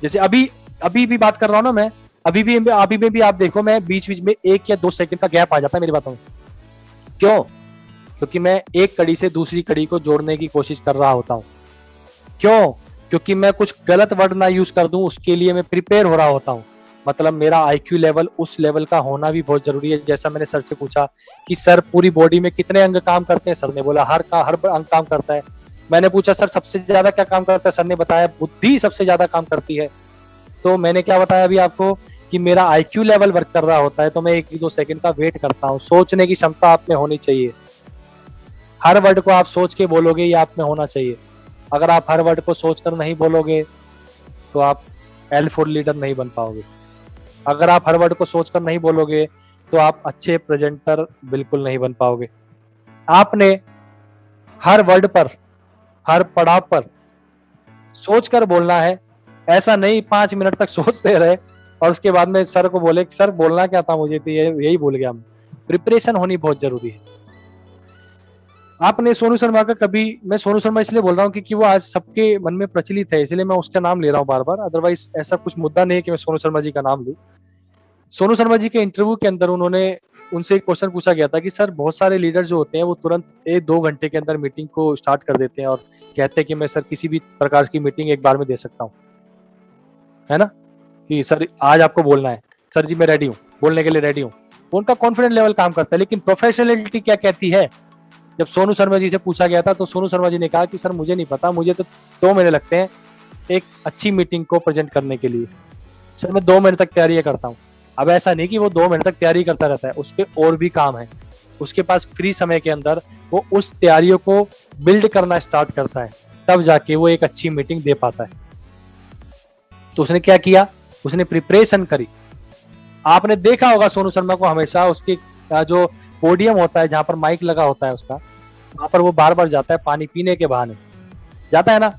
जैसे अभी भी बात कर रहा हूं ना मैं, अभी में भी आप देखो, मैं बीच बीच में 1 या 2 सेकंड का गैप आ जाता है मेरी बातों में। क्यों? क्योंकि मैं एक कड़ी से दूसरी कड़ी को जोड़ने की कोशिश कर रहा होता हूँ। क्यों? क्योंकि मैं कुछ गलत वर्ड ना यूज कर दूं, उसके लिए मैं प्रिपेयर हो रहा होता हूँ। मतलब मेरा आईक्यू लेवल उस लेवल का होना भी बहुत जरूरी है। जैसा मैंने सर से पूछा कि सर पूरी बॉडी में कितने अंग काम करते हैं, सर ने बोला हर अंग काम करता है। मैंने पूछा सर सबसे ज्यादा क्या काम करता है, सर ने बताया बुद्धि सबसे ज्यादा काम करती है। तो मैंने क्या बताया अभी आपको कि मेरा आईक्यू लेवल वर्क कर रहा होता है तो मैं 1-2 सेकंड का वेट करता हूँ। सोचने की क्षमता आप में होनी चाहिए, हर वर्ड को आप सोच के बोलोगे, ये आप में होना चाहिए। अगर आप हर वर्ड को सोचकर नहीं बोलोगे तो आप L4 लीडर नहीं बन पाओगे। अगर आप हर वर्ड को सोचकर नहीं बोलोगे तो आप अच्छे प्रेजेंटर बिल्कुल नहीं बन पाओगे। आपने हर वर्ड पर, हर पड़ाव पर सोचकर बोलना है। ऐसा नहीं 5 मिनट तक सोचते रहे और उसके बाद में सर को बोले सर बोलना क्या था मुझे, तो यही भूल गया। प्रिपरेशन होनी बहुत जरूरी है। आपने सोनू शर्मा का कभी, मैं सोनू शर्मा इसलिए बोल रहा हूँ क्योंकि वो आज सबके मन में प्रचलित है, इसलिए मैं उसका नाम ले रहा हूँ बार बार। अदरवाइज ऐसा कुछ मुद्दा नहीं है कि मैं सोनू शर्मा जी का नाम लूं। सोनू शर्मा जी के इंटरव्यू के अंदर उनसे एक क्वेश्चन पूछा गया था कि सर बहुत सारे लीडर जो होते हैं वो तुरंत 1-2 घंटे के अंदर मीटिंग को स्टार्ट कर देते हैं और कहते हैं कि मैं सर किसी भी प्रकार की मीटिंग एक बार में दे सकता हूँ, है ना, कि सर आज आपको बोलना है, सर जी मैं रेडी हूँ, बोलने के लिए रेडी हूँ। उनका कॉन्फिडेंस लेवल काम करता है। लेकिन प्रोफेशनलिटी क्या कहती है? जब सोनू शर्मा जी से पूछा गया था तो सोनू शर्मा जी ने कहा कि सर मुझे नहीं पता, मुझे तो 2 महीने लगते हैं एक अच्छी मीटिंग को प्रेजेंट करने के लिए, सर मैं 2 महीने तक तैयारी करता हूँ। अब ऐसा नहीं कि वो 2 महीने तक तैयारी करता रहता है, उस पर और भी काम है। उसके पास फ्री समय के अंदर वो उस तैयारियों को बिल्ड करना स्टार्ट करता है, तब जाके वो एक अच्छी मीटिंग दे पाता है। तो उसने क्या किया, उसने प्रिपरेशन करी। आपने देखा होगा सोनू शर्मा को हमेशा उसके जो पोडियम होता है जहां पर माइक लगा होता है उसका, वहां पर वो बार बार जाता है पानी पीने के बहाने, जाता है ना,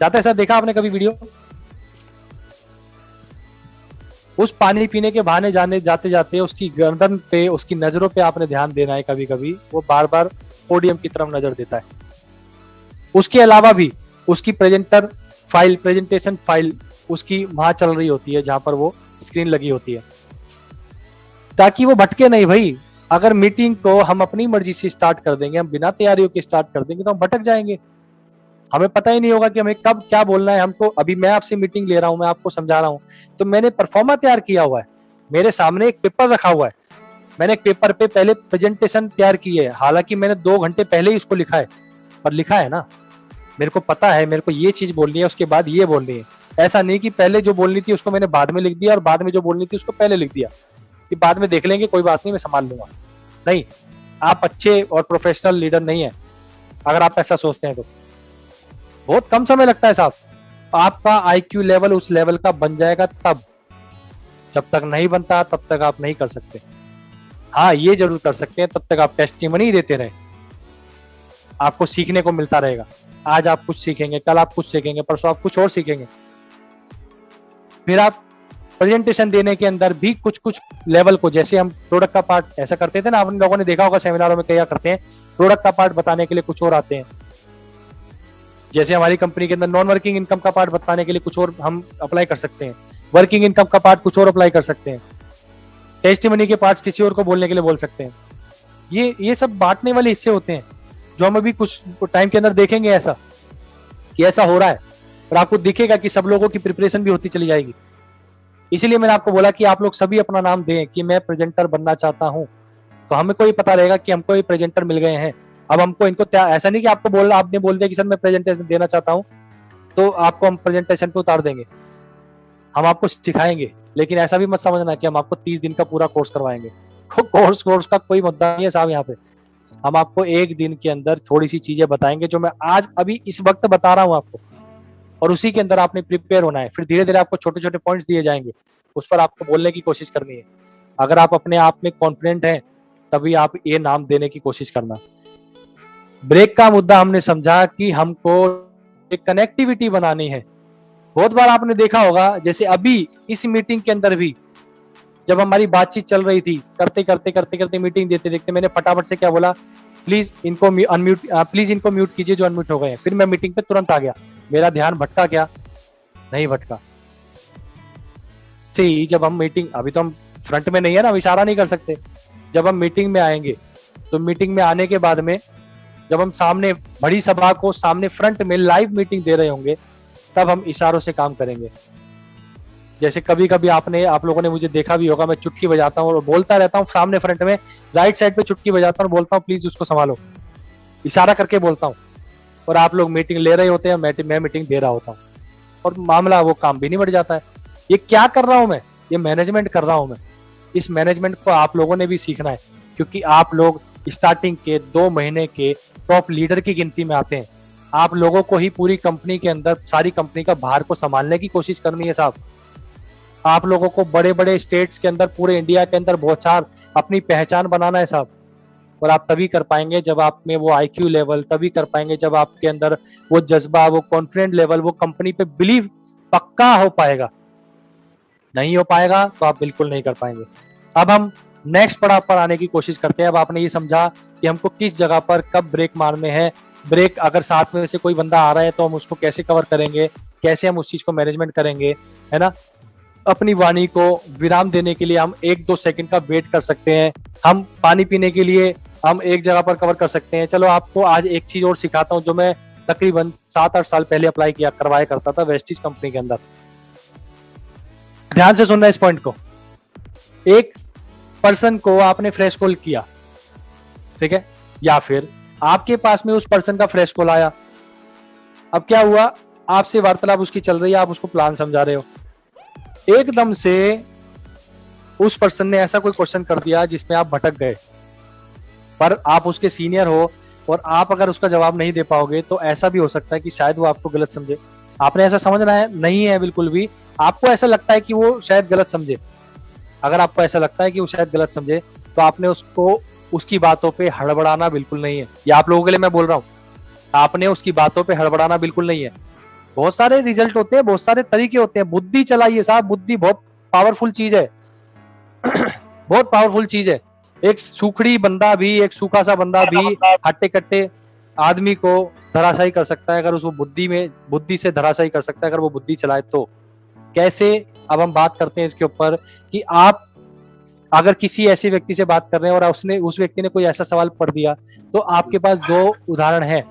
जाता है सर, देखा आपने कभी वीडियो? उस पानी पीने के बहाने जाते जाते उसकी गर्दन पे, उसकी नजरों पे आपने ध्यान देना है। कभी कभी वो बार बार पोडियम की तरफ नजर देता है। उसके अलावा भी उसकी प्रेजेंटेशन फाइल उसकी वहां चल रही होती है जहां पर वो स्क्रीन लगी होती है, ताकि वो भटके नहीं भाई। अगर मीटिंग को हम अपनी मर्जी से स्टार्ट कर देंगे, हम बिना तैयारियों के स्टार्ट कर देंगे तो हम भटक जाएंगे। हमें पता ही नहीं होगा कि हमें कब क्या बोलना है। हमको अभी मैं आपसे मीटिंग ले रहा हूं, मैं आपको समझा रहा हूं, तो मैंने परफॉर्मा तैयार किया हुआ है, मेरे सामने एक पेपर रखा हुआ है, मैंने एक पेपर पे पहले प्रेजेंटेशन तैयार की है। हालांकि मैंने 2 घंटे पहले ही उसको लिखा है, पर लिखा है ना, मेरे को पता है मेरे को ये चीज बोलनी है, उसके बाद ये बोलनी है। ऐसा नहीं कि पहले जो बोलनी थी उसको मैंने बाद में लिख दिया और बाद में जो बोलनी थी उसको पहले लिख दिया कि बाद में देख लेंगे, कोई बात नहीं, मैं संभाल लूंगा। नहीं, आप अच्छे और प्रोफेशनल लीडर नहीं है अगर आप ऐसा सोचते हैं तो। बहुत कम समय लगता है साहब, आपका आईक्यू लेवल उस लेवल का बन जाएगा तब। जब तक नहीं बनता तब तक आप नहीं कर सकते। हाँ, ये जरूर कर सकते हैं, तब तक आप टेस्टिमनी ही देते रहे, आपको सीखने को मिलता रहेगा। आज आप कुछ सीखेंगे, कल आप कुछ सीखेंगे, परसों आप कुछ और सीखेंगे। फिर आप प्रेजेंटेशन देने के अंदर भी कुछ लेवल को, जैसे हम प्रोडक्ट का पार्ट ऐसा करते थे ना, आप लोगों ने देखा होगा सेमिनारों में क्या करते हैं, प्रोडक्ट का पार्ट बताने के लिए कुछ और आते हैं। जैसे हमारी कंपनी के अंदर नॉन वर्किंग इनकम का पार्ट बताने के लिए कुछ और हम अप्लाई कर सकते हैं, वर्किंग इनकम का पार्ट कुछ और अप्लाई कर सकते हैं, टेस्टिमनी के पार्ट्स किसी और को बोलने के लिए बोल सकते हैं। ये सब बांटने वाले हिस्से होते हैं जो हम अभी कुछ टाइम के अंदर देखेंगे ऐसा कि ऐसा हो रहा है, और आपको दिखेगा कि सब लोगों की प्रिपरेशन भी होती चली जाएगी। इसीलिए मैंने आपको बोला कि आप लोग सभी अपना नाम दें कि मैं प्रेजेंटर बनना चाहता हूं, तो हमें कोई पता रहेगा कि हमको ये प्रेजेंटर मिल गए हैं। अब हमको इनको ऐसा नहीं कि आपने बोल दिया कि सर मैं प्रेजेंटेशन देना चाहता हूं तो आपको हम प्रेजेंटेशन पे उतार देंगे, हम आपको सिखाएंगे। लेकिन ऐसा भी मत समझना कि हम आपको 30 दिन का पूरा कोर्स करवाएंगे। कोर्स का कोई मुद्दा नहीं है साहब। यहाँ पे हम आपको 1 दिन के अंदर थोड़ी सी चीजें बताएंगे जो मैं आज अभी इस वक्त बता रहा हूँ आपको, और उसी के अंदर आपने प्रिपेयर होना है। फिर धीरे धीरे आपको छोटे छोटे पॉइंट्स दिए जाएंगे, उस पर आपको बोलने की कोशिश करनी है। अगर आप अपने आप में कॉन्फिडेंट हैं तभी आप ये नाम देने की कोशिश करना। ब्रेक का मुद्दा हमने समझा कि हमको एक कनेक्टिविटी बनानी है। बहुत बार आपने देखा होगा, जैसे अभी इस मीटिंग के अंदर भी जब हमारी बातचीत चल रही थी, करते करते मीटिंग देखते देखते मैंने फटाफट से क्या बोला, प्लीज इनको म्यूट कीजिए जो अनम्यूट हो गए हैं। फिर मैं मीटिंग पे तुरंत आ गया, मेरा ध्यान भटका क्या? नहीं भटका। जब हम मीटिंग, अभी तो हम फ्रंट में नहीं है ना, हम इशारा नहीं कर सकते। जब हम मीटिंग में आएंगे तो मीटिंग में आने के बाद में जब हम सामने बड़ी सभा को सामने फ्रंट में लाइव मीटिंग दे रहे होंगे, तब हम इशारों से काम करेंगे। जैसे कभी कभी आप लोगों ने मुझे देखा भी होगा, मैं चुटकी बजाता हूँ और बोलता रहता हूँ सामने फ्रंट में, राइट साइड पे चुटकी बजाता हूँ, बोलता हूँ प्लीज उसको संभालो, इशारा करके बोलता हूँ, और आप लोग मीटिंग ले रहे होते हैं, मैं मीटिंग दे रहा होता हूँ, और मामला वो काम भी नहीं बढ़ जाता है। ये क्या कर रहा हूं मैं? ये मैनेजमेंट कर रहा हूं मैं। इस मैनेजमेंट को आप लोगों ने भी सीखना है, क्योंकि आप लोग स्टार्टिंग के 2 महीने के टॉप लीडर की गिनती में आते हैं। आप लोगों को ही पूरी कंपनी के अंदर सारी कंपनी का भार को संभालने की कोशिश करनी है साहब। आप लोगों को बड़े बड़े स्टेट्स के अंदर, पूरे इंडिया के अंदर बौछार अपनी पहचान बनाना है साहब। और आप तभी कर पाएंगे जब आप में वो आईक्यू लेवल, तभी कर पाएंगे जब आपके अंदर वो जज्बा, वो कॉन्फिडेंट लेवल, वो कंपनी पे बिलीव पक्का हो पाएगा। नहीं हो पाएगा तो आप बिल्कुल नहीं कर पाएंगे। अब हम नेक्स्ट पड़ाव पर आने की कोशिश करते हैं। अब आपने ये समझा कि हमको किस जगह पर कब ब्रेक मारने हैं, ब्रेक अगर साथ में से कोई बंदा आ रहा है तो हम उसको कैसे कवर करेंगे, कैसे हम उस चीज को मैनेजमेंट करेंगे, है ना। अपनी वाणी को विराम देने के लिए हम 1-2 सेकंड का वेट कर सकते हैं। हम पानी पीने के लिए हम एक जगह पर कवर कर सकते हैं। चलो आपको आज एक चीज और सिखाता हूँ जो मैं तकरीबन 7-8 साल पहले अप्लाई किया करवाया करता था वेस्टीज कंपनी के अंदर। ध्यान से सुनना इस पॉइंट को। एक पर्सन को आपने फ्रेश कॉल किया, ठीक है, या फिर आपके पास में उस पर्सन का फ्रेश कॉल आया। अब क्या हुआ, आपसे वार्तालाप उसकी चल रही है, आप उसको प्लान समझा रहे हो, एकदम से उस पर्सन ने ऐसा कोई क्वेश्चन कर दिया जिसमें आप भटक गए, पर आप उसके सीनियर हो और आप अगर उसका जवाब नहीं दे पाओगे तो ऐसा भी हो सकता है कि शायद वो आपको गलत समझे। आपने ऐसा समझना है नहीं है बिल्कुल भी। आपको ऐसा लगता है कि वो शायद गलत समझे, अगर आपको ऐसा लगता है कि वो शायद गलत समझे तो आपने उसको उसकी बातों पे हड़बड़ाना बिल्कुल नहीं है। ये आप लोगों के लिए मैं बोल रहा हूँ, आपने उसकी बातों पे हड़बड़ाना बिल्कुल नहीं है। बहुत सारे रिजल्ट होते हैं, बहुत सारे तरीके होते हैं। बुद्धि चलाइए साहब, बुद्धि बहुत पावरफुल चीज है। बहुत पावरफुल चीज है। एक सूखड़ी बंदा भी, एक सूखा सा बंदा भी हट्टे कट्टे आदमी को धराशायी कर सकता है, अगर उसको बुद्धि से धराशायी कर सकता है अगर वो बुद्धि चलाए तो। कैसे? अब हम बात करते हैं इसके ऊपर कि आप अगर किसी ऐसे व्यक्ति से बात कर रहे हैं और उस व्यक्ति ने कोई ऐसा सवाल पढ़ दिया, तो आपके पास 2 उदाहरण है।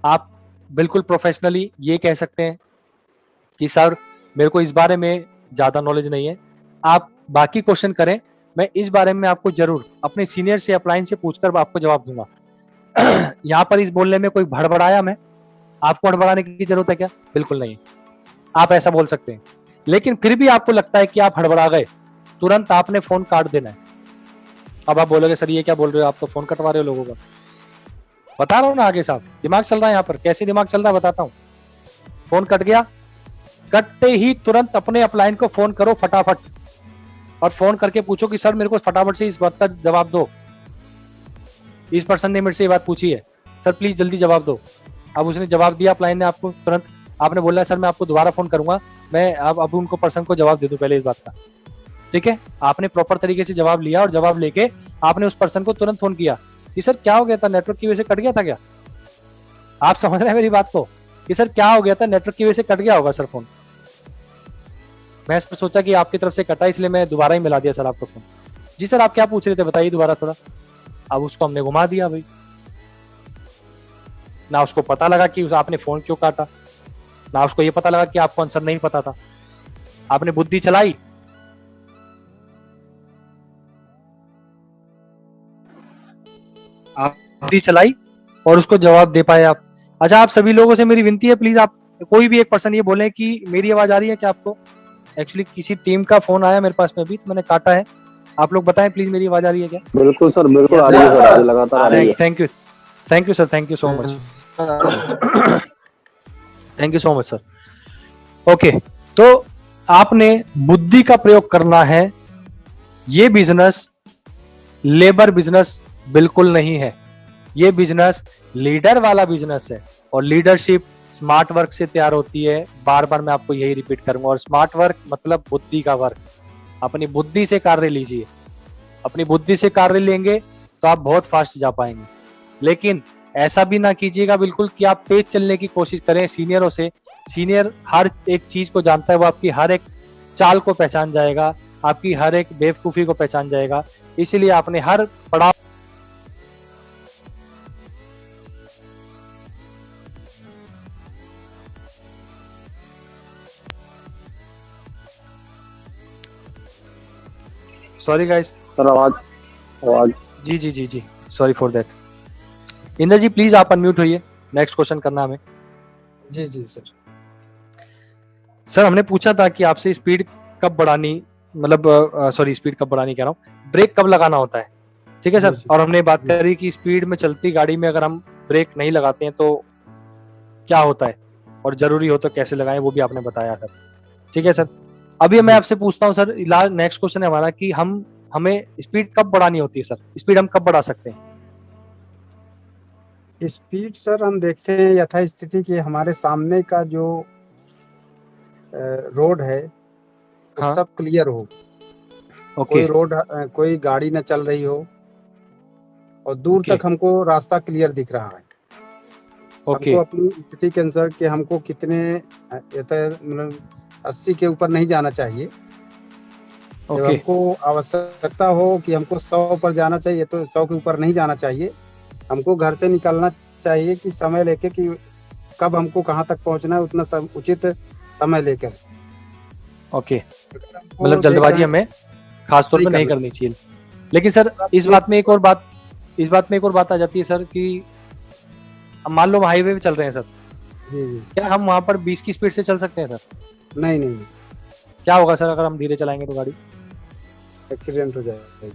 आप बिल्कुल प्रोफेशनली ये कह सकते हैं कि सर मेरे को इस बारे में ज्यादा नॉलेज नहीं है, आप बाकी क्वेश्चन करें, मैं इस बारे में आपको जरूर अपने सीनियर से अपलाइन से पूछकर आपको जवाब दूंगा। यहाँ पर इस बोलने में कोई भड़बड़ाया मैं? आपको हड़बड़ाने की जरूरत है क्या? बिल्कुल नहीं। आप ऐसा बोल सकते हैं, लेकिन फिर भी आपको लगता है कि आप हड़बड़ा गए, तुरंत आपने फोन काट देना है। अब आप बोलोगे सर ये क्या बोल रहे हो, आप तो फोन कटवा रहे हो लोगों का। बता रहा हूँ ना आगे साहब, दिमाग चल रहा है यहाँ पर, कैसे दिमाग चल रहा है बताता हूँ। फोन कट गया, कटते ही तुरंत अपने अपलाइन को फोन करो फटाफट, और फोन करके पूछो कि सर मेरे को फटाफट से इस बात का जवाब दो, इस पर्सन ने मेरे से ये बात पूछी है, सर प्लीज जल्दी जवाब दो। अब उसने जवाब दिया अपलाइन ने आपको, तुरंत आपने बोला सर मैं आपको दोबारा फोन करूंगा, मैं अब उनको पर्सन को जवाब दे दूं पहले इस बात का, ठीक है। आपने प्रॉपर तरीके से जवाब लिया और जवाब लेके आपने उस पर्सन को तुरंत फोन किया कि सर क्या हो गया था, नेटवर्क की वजह से कट गया था क्या? आप समझ रहे हैं मेरी बात को कि सर क्या हो गया था, नेटवर्क की वजह से कट गया होगा सर फोन। मैं सर सोचा कि आपकी तरफ से कटा इसलिए मैं दोबारा ही मिला दिया सर आपको फोन। जी सर आप क्या पूछ रहे थे बताइए दोबारा थोड़ा। अब उसको हमने घुमा दिया भाई, ना उसको पता लगा कि आपने फोन क्यों काटा, ना उसको ये पता लगा कि आपको आंसर नहीं पता था। आपने बुद्धि चलाई, बुद्धि चलाई और उसको जवाब दे पाए आप। अच्छा आप सभी लोगों से मेरी विनती है, प्लीज आप कोई भी एक पर्सन ये बोले कि मेरी आवाज आ रही है क्या आपको। एक्चुअली किसी टीम का फोन आया मेरे पास में भी, तो मैंने काटा है। आप लोग बताएं प्लीज मेरी आवाज आ रही है क्या? बिल्कुल सर, बिल्कुल आ रही है सर, लगातार आ रही है। Thank you sir, thank you so much, thank you so much sir. Okay, तो आपने बुद्धि का प्रयोग करना है। ये बिजनेस लेबर बिजनेस बिल्कुल नहीं है, ये बिजनेस लीडर वाला बिजनेस है, और लीडरशिप स्मार्ट वर्क से तैयार होती है। बार बार मैं आपको यही रिपीट करूंगा, और स्मार्ट वर्क मतलब बुद्धि का वर्क। अपनी बुद्धि से कार्य लीजिए, अपनी बुद्धि से कार्य लेंगे तो आप बहुत फास्ट जा पाएंगे। लेकिन ऐसा भी ना कीजिएगा बिल्कुल कि आप तेज चलने की कोशिश करें सीनियरों से। सीनियर हर एक चीज को जानता है, वो आपकी हर एक चाल को पहचान जाएगा, आपकी हर एक बेवकूफी को पहचान जाएगा। इसीलिए आपने हर पड़ाव सॉरी गाइस। सर आवाज जी जी जी जी, sorry for that. Indra ji please आप अनम्यूट होइए, नेक्स्ट क्वेश्चन करना हमें। जी जी सर। सर हमने पूछा था कि आपसे स्पीड कब बढ़ानी, मतलब सॉरी स्पीड कब बढ़ानी कह रहा हूँ, ब्रेक कब लगाना होता है, ठीक है जी सर। जी और हमने बात जी करी कि स्पीड में चलती गाड़ी में अगर हम ब्रेक नहीं लगाते हैं तो क्या होता है, और जरूरी हो तो कैसे लगाएं, वो भी आपने बताया सर, ठीक है सर। अभी मैं जी। आपसे पूछता हूँ सर, नेक्स्ट क्वेश्चन है हमारा कि हमें स्पीड कब बढ़ानी होती है सर, स्पीड हम कब बढ़ा सकते हैं? स्पीड सर हम देखते हैं यथास्थिति कि हमारे सामने का जो रोड है वो हाँ, सब क्लियर हो, ओके कोई गाड़ी न चल रही हो और दूर ओके तक हमको रास्ता क्लियर दिख रहा है। ओके हमको अपनी स्थिति के अनुसार कि हमको कितने मतलब 80 के ऊपर नहीं जाना चाहिए। जब ओके हमको आवश्यकता हो कि हमको 100 पर जाना चाहिए तो 100 के ऊपर नहीं जाना चाहिए। हमको घर से निकलना चाहिए कि समय लेके कि कब हमको कहाँ तक पहुँचना है, उतना उचित समय लेकर। ओके, अगर हमको मतलब देख जल्दबाजी रहे हैं हमें खास तौर नहीं पे नहीं करना करनी चाहिए। लेकिन सर आप इस बात में एक और बात आ जाती है सर कि अब मान लो हम हाईवे पे चल रहे हैं सर, जी जी क्या हम वहां पर 20 की स्पीड से चल सकते हैं सर? नहीं नहीं क्या होगा सर अगर हम धीरे चलाएंगे तो गाड़ी? एक्सीडेंट हो जाएगा।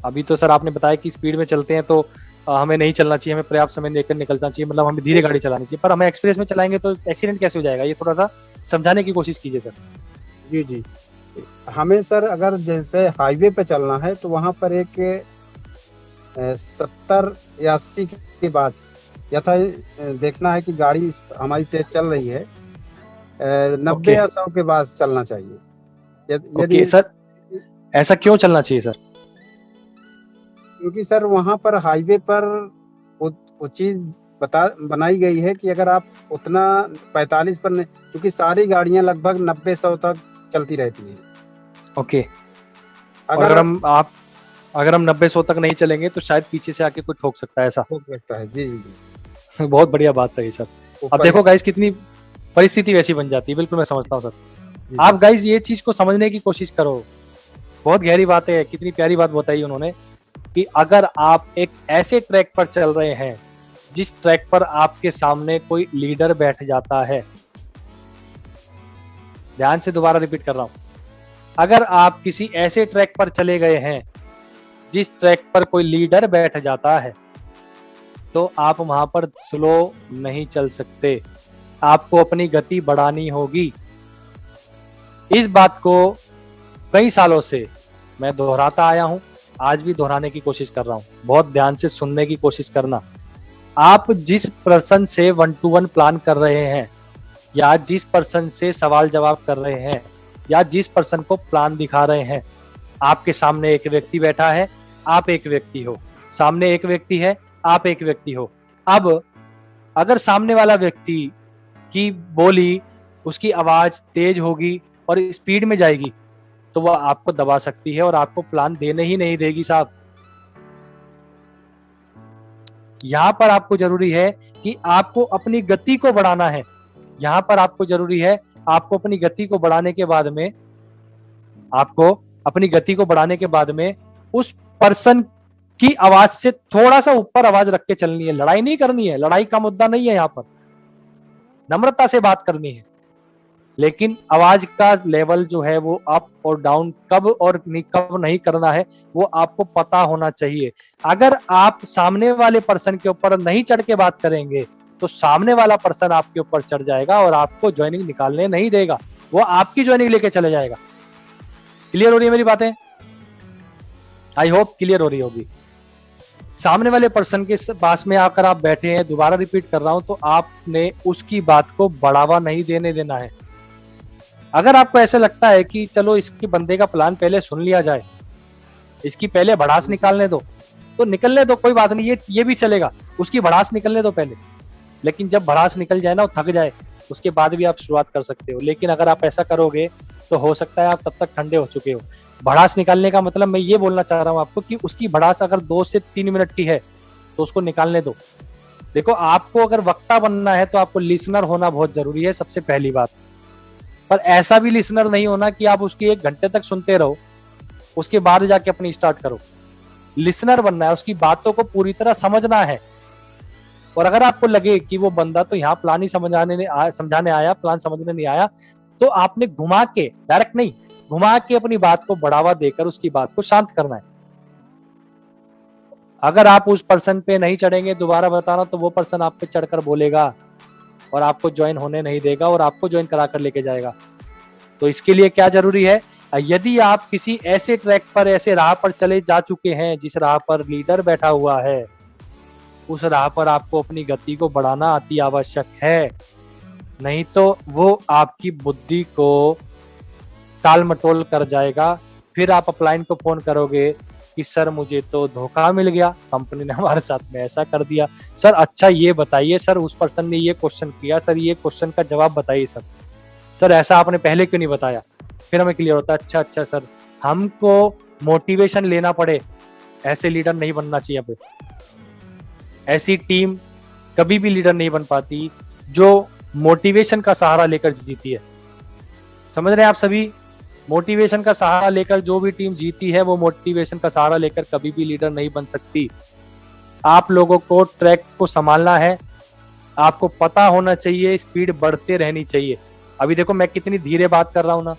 अभी तो सर आपने बताया कि स्पीड में चलते हैं तो हमें नहीं चलना चाहिए, हमें पर्याप्त समय देकर निकलना चाहिए, मतलब हमें धीरे गाड़ी चलानी चाहिए। पर हमें एक्सप्रेस में चलाएंगे तो एक्सीडेंट कैसे हो जाएगा, ये थोड़ा सा समझाने की कोशिश कीजिए सर। जी जी हमें सर अगर जैसे हाईवे पे चलना है तो वहाँ पर एक 70 या 80 के बाद यथा देखना है कि गाड़ी हमारी तेज चल रही है, 90 ओके या 100 के बाद चलना चाहिए। ओके यदि सर, ऐसा क्यों चलना चाहिए सर? क्योंकि सर वहाँ पर हाईवे पर वो चीज बनाई गई है कि अगर आप उतना 45 पर नहीं, क्योंकि सारी गाड़ियां लगभग 90-100 तक चलती रहती है। ओके, और अगर अगर हम 90-100 तक नहीं चलेंगे तो शायद पीछे से आके कोई ठोक सकता है, ऐसा? हो सकता है। जी जी जी बहुत बढ़िया बात है सर। अब देखो गाइस कितनी परिस्थिति वैसी बन जाती है, बिल्कुल मैं समझता हूँ सर। आप गाइस ये चीज को समझने की कोशिश करो, बहुत गहरी बात है, कितनी प्यारी बात बताई उन्होंने कि अगर आप एक ऐसे ट्रैक पर चल रहे हैं जिस ट्रैक पर आपके सामने कोई लीडर बैठ जाता है, ध्यान से दोबारा रिपीट कर रहा हूं, अगर आप किसी ऐसे ट्रैक पर चले गए हैं जिस ट्रैक पर कोई लीडर बैठ जाता है तो आप वहां पर स्लो नहीं चल सकते, आपको अपनी गति बढ़ानी होगी। इस बात को कई सालों से मैं दोहराता आया हूं, आज भी दोहराने की कोशिश कर रहा हूं। बहुत ध्यान से सुनने की कोशिश करना। आप जिस पर्सन से 1-to-1 प्लान कर रहे हैं या जिस पर्सन से सवाल जवाब कर रहे हैं या जिस पर्सन को प्लान दिखा रहे हैं, आपके सामने एक व्यक्ति बैठा है, आप एक व्यक्ति हो, सामने एक व्यक्ति है, आप एक व्यक्ति हो। अब अगर सामने वाला व्यक्ति की बोली, उसकी आवाज तेज होगी और स्पीड में जाएगी तो वह आपको दबा सकती है और आपको प्लान देने ही नहीं देगी साहब। यहां पर आपको जरूरी है कि आपको अपनी गति को बढ़ाना है। यहां पर आपको जरूरी है, आपको अपनी गति को बढ़ाने के बाद में उस पर्सन की आवाज से थोड़ा सा ऊपर आवाज रख के चलनी है। लड़ाई नहीं करनी है, लड़ाई का मुद्दा नहीं है, यहां पर नम्रता से बात करनी है। लेकिन आवाज का लेवल जो है वो अप और डाउन कब नहीं करना है वो आपको पता होना चाहिए। अगर आप सामने वाले पर्सन के ऊपर नहीं चढ़ के बात करेंगे तो सामने वाला पर्सन आपके ऊपर चढ़ जाएगा और आपको ज्वाइनिंग निकालने नहीं देगा, वो आपकी ज्वाइनिंग लेके चले जाएगा। क्लियर हो रही है मेरी बातें? आई होप क्लियर हो रही होगी। सामने वाले पर्सन के पास में आकर आप बैठे हैं, दोबारा रिपीट कर रहा हूं, तो आपने उसकी बात को बढ़ावा नहीं देने देना है। अगर आपको ऐसा लगता है कि चलो इसके बंदे का प्लान पहले सुन लिया जाए, इसकी पहले भड़ास निकालने दो, तो निकलने दो, कोई बात नहीं, ये भी चलेगा, उसकी भड़ास निकलने दो पहले। लेकिन जब भड़ास निकल जाए ना, वो थक जाए, उसके बाद भी आप शुरुआत कर सकते हो। लेकिन अगर आप ऐसा करोगे तो हो सकता है आप तब तक ठंडे हो चुके हो। भड़ास निकालने का मतलब मैं ये बोलना चाह रहा हूं आपको कि उसकी भड़ास अगर 2 से 3 मिनट की है तो उसको निकालने दो। देखो, आपको अगर वक्ता बनना है तो आपको लिसनर होना बहुत जरूरी है, सबसे पहली बात। पर ऐसा भी लिसनर नहीं होना कि आप उसकी 1 घंटे तक सुनते रहो उसके बाद जाके अपनी स्टार्ट करो। लिसनर बनना है, उसकी बातों को पूरी तरह समझना है। और अगर आपको लगे कि वो बंदा तो यहाँ प्लान ही समझाने आया, प्लान समझने नहीं आया, तो आपने घुमा के, डायरेक्ट नहीं, घुमा के अपनी बात को बढ़ावा देकर उसकी बात को शांत करना है। अगर आप उस पर्सन पे नहीं चढ़ेंगे, दोबारा बता रहा हूं, तो वो पर्सन आप पे चढ़कर बोलेगा और आपको ज्वाइन होने नहीं देगा और आपको ज्वाइन कराकर लेके जाएगा। तो इसके लिए क्या जरूरी है, यदि आप किसी ऐसे ट्रैक पर, ऐसे राह पर चले जा चुके हैं जिस राह पर लीडर बैठा हुआ है, उस राह पर आपको अपनी गति को बढ़ाना अति आवश्यक है। नहीं तो वो आपकी बुद्धि को टाल मटोल कर जाएगा। फिर आप अपलाइन को फोन करोगे कि सर मुझे तो धोखा मिल गया, कंपनी ने हमारे साथ में ऐसा कर दिया। सर अच्छा ये बताइए सर, उस पर्सन ने ये क्वेश्चन किया सर, ये क्वेश्चन का जवाब बताइए सर, सर ऐसा आपने पहले क्यों नहीं बताया। फिर हमें क्लियर होता है, अच्छा सर, हमको मोटिवेशन लेना पड़े, ऐसे लीडर नहीं बनना चाहिए। अब ऐसी टीम कभी भी लीडर नहीं बन पाती जो मोटिवेशन का सहारा लेकर जीती है। समझ रहे हैं आप सभी? मोटिवेशन का सहारा लेकर जो भी टीम जीती है, वो मोटिवेशन का सहारा लेकर कभी भी लीडर नहीं बन सकती। आप लोगों को ट्रैक को संभालना है, आपको पता होना चाहिए, स्पीड बढ़ते रहनी चाहिए। अभी देखो मैं कितनी धीरे बात कर रहा हूं ना,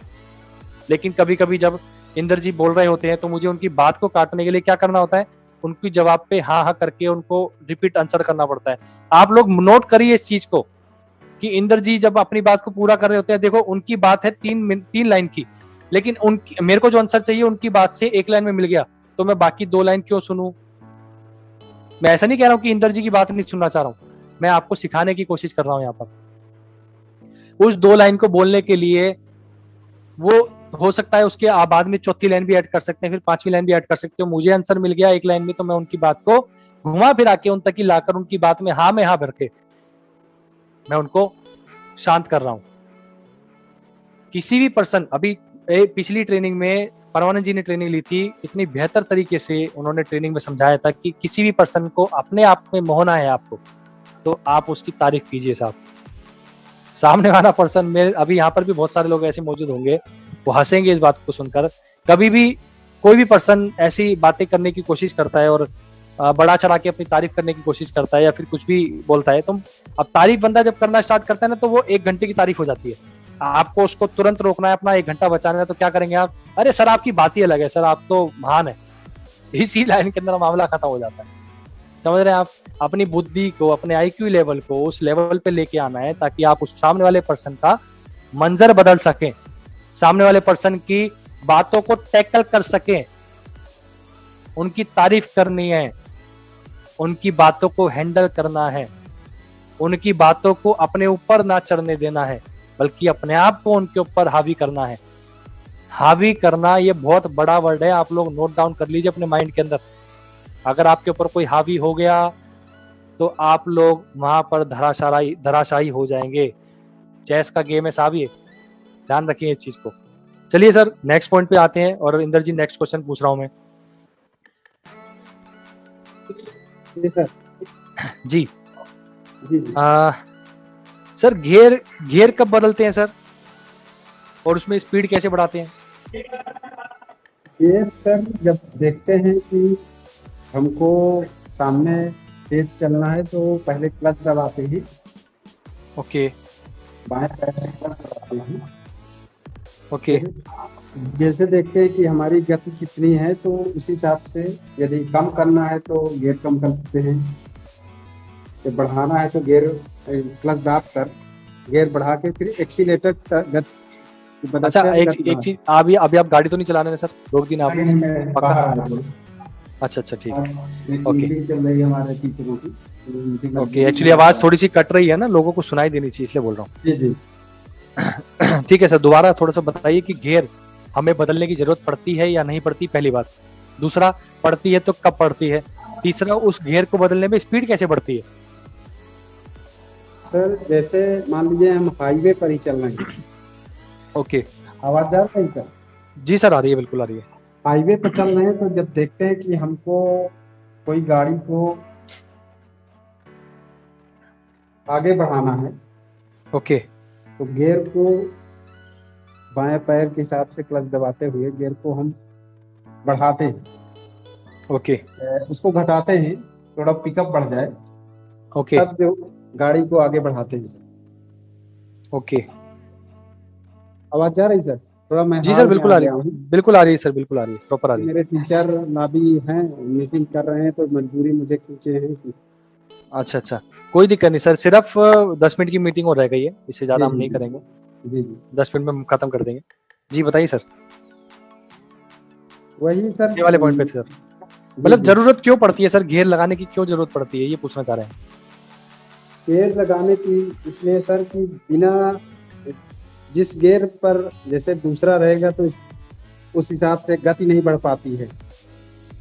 लेकिन कभी कभी जब इंदर जी बोल रहे होते हैं तो मुझे उनकी बात को काटने के लिए क्या करना होता है, उनकी जवाब पे हाँ हाँ करके उनको रिपीट आंसर करना पड़ता है। आप लोग नोट करिए इस चीज को कि इंदर जी जब अपनी बात को पूरा कर रहे होते हैं, देखो उनकी बात है 3 लाइन की, लेकिन उनकी, मेरे को जो आंसर चाहिए उनकी बात से 1 लाइन में मिल गया, तो मैं बाकी 2 लाइन क्यों सुनूं? मैं ऐसा नहीं कह रहा हूं कि इंदर जी की बात नहीं सुनना चाह रहा हूं, मैं आपको सिखाने की कोशिश कर रहा हूं। यहाँ पर उस 2 लाइन को बोलने के लिए वो हो सकता है उसके बाद में 4थी लाइन भी ऐड कर सकते हैं, फिर 5वीं लाइन भी ऐड कर सकते हो। मुझे आंसर मिल गया 1 लाइन में, तो मैं उनकी बात को घुमा फिरा के उन तक ही लाकर उनकी बात में हाँ में हाँ भर के मैं उनको शांत कर रहा हूं। किसी भी पर्सन, अभी पिछली ट्रेनिंग में परमानंद जी ने ट्रेनिंग ली थी, इतनी बेहतर तरीके से उन्होंने ट्रेनिंग में समझाया था कि किसी भी पर्सन को अपने आप में मोहना है आपको, तो आप उसकी तारीफ कीजिए साहब। सामने वाला पर्सन में, अभी यहाँ पर भी बहुत सारे लोग ऐसे मौजूद होंगे, वो हंसेंगे इस बात को सुनकर। कभी भी कोई भी पर्सन ऐसी बातें करने की कोशिश करता है और बड़ा चढ़ा के अपनी तारीफ करने की कोशिश करता है या फिर कुछ भी बोलता है, तो अब तारीफ बंदा जब करना स्टार्ट करता है ना, तो वो 1 घंटे की तारीफ हो जाती है। आपको उसको तुरंत रोकना है, अपना 1 घंटा बचाना है, तो क्या करेंगे आप? अरे सर आपकी बात ही अलग है, सर आप तो महान है। इसी लाइन के अंदर मामला खत्म हो जाता है। समझ रहे हैं आप? अपनी बुद्धि को, अपने आईक्यू लेवल को उस लेवल पे लेके आना है ताकि आप उस सामने वाले पर्सन का मंजर बदल सकें, सामने वाले पर्सन की बातों को टैकल कर सकें, उनकी तारीफ करनी है, उनकी बातों को हैंडल करना है, उनकी बातों को अपने ऊपर ना चढ़ने देना है, बल्कि अपने आप को उनके ऊपर हावी करना है। हावी करना ये बहुत बड़ा वर्ड है, आप लोग नोट डाउन कर लीजिए अपने माइंड के अंदर। अगर आपके ऊपर कोई हावी हो गया तो आप लोग वहां पर धराशायी हो जाएंगे। चेस का गेम है साहब ये, ध्यान रखिए इस चीज को। चलिए सर नेक्स्ट पॉइंट पे आते हैं, और इंदर जी नेक्स्ट क्वेश्चन पूछ रहा हूं मैं। जी सर। जी जी सर गियर कब बदलते हैं सर, और उसमें स्पीड कैसे बढ़ाते हैं? ये सर जब देखते हैं कि हमको सामने तेज चलना है तो पहले क्लच दबाते ही, ओके बाएं पैर से क्लच दबाते हैं। ओके जैसे देखते हैं कि हमारी गति कितनी है, तो उस हिसाब से यदि कम करना है तो गियर कम करते हैं, जब बढ़ाना है तो गियर क्लच दाब कर गियर बढ़ा के फिर एक्सीलेटर गति बदलते अच्छा हैं। एक चीज, अभी आप गाड़ी तो नहीं चला रहे हैं सर? रोक दी ना आपने? मैं पक्का? बाहर आ गया। अच्छा चल और एक ओके। मीटिंग चल रही है हमारे टीचरों की, मीटिंग ओके एक्चुअली आवाज थोड़ी सी कट रही है ना, लोगों को सुनाई देनी चाहिए, इसलिए बोल रहा जी जी। हूँ। ठीक है सर, दोबारा थोड़ा सा बताइए कि गियर हमें बदलने की जरूरत पड़ती है या नहीं पड़ती, पहली बात। दूसरा, पड़ती है तो कब पड़ती है? तीसरा, उस गियर को बदलने में स्पीड कैसे बढ़ती है? सर जैसे मान लीजिए हम हाईवे पर ही चल रहे हैं, ओके आवाज जा रही है सर? जी सर आ रही है, बिल्कुल आ रही है। हाईवे पर चल रहे हैं तो जब देखते हैं कि हमको कोई गाड़ी को आगे बढ़ाना है, ओके तो गियर को बाएं पैर के हिसाब से क्लच दबाते हुए गियर को हम बढ़ाते हैं, ओके उसको घटाते हैं, थोड़ा पिकअप बढ़ जाए, ओके तब जो गाड़ी को आगे बढ़ाते हैं सर। ओके। आवाज जा रही सर? थोड़ा मैं जी सर हाल में बिल्कुल आ आ गया रही, हूँ, बिल्कुल आ रही है सर, बिल्कुल आ रही है, प्रॉपर आ रही है। मेरे टीचर ना भी हैं, मीटिंग कर रहे हैं, तो मजबूरी मुझे खींचे हैं कि अच्छा अच्छा, कोई दिक्कत नहीं सर, सिर्फ 10 मिनट की मीटिंग और रह गई है, इससे ज्यादा जी हम जी नहीं करेंगे, जी जी 10 मिनट में हम खत्म कर देंगे। जी बताइए सर, वही सर। ये वाले पॉइंट पे थे सर। जी मतलब जी, जरूरत क्यों पड़ती है सर, घेर लगाने की क्यों जरूरत पड़ती है, ये पूछना चाह रहे हैं। गेयर लगाने की इसलिए सर कि बिना जिस गेयर पर जैसे दूसरा रहेगा तो उस हिसाब से गति नहीं बढ़ पाती है।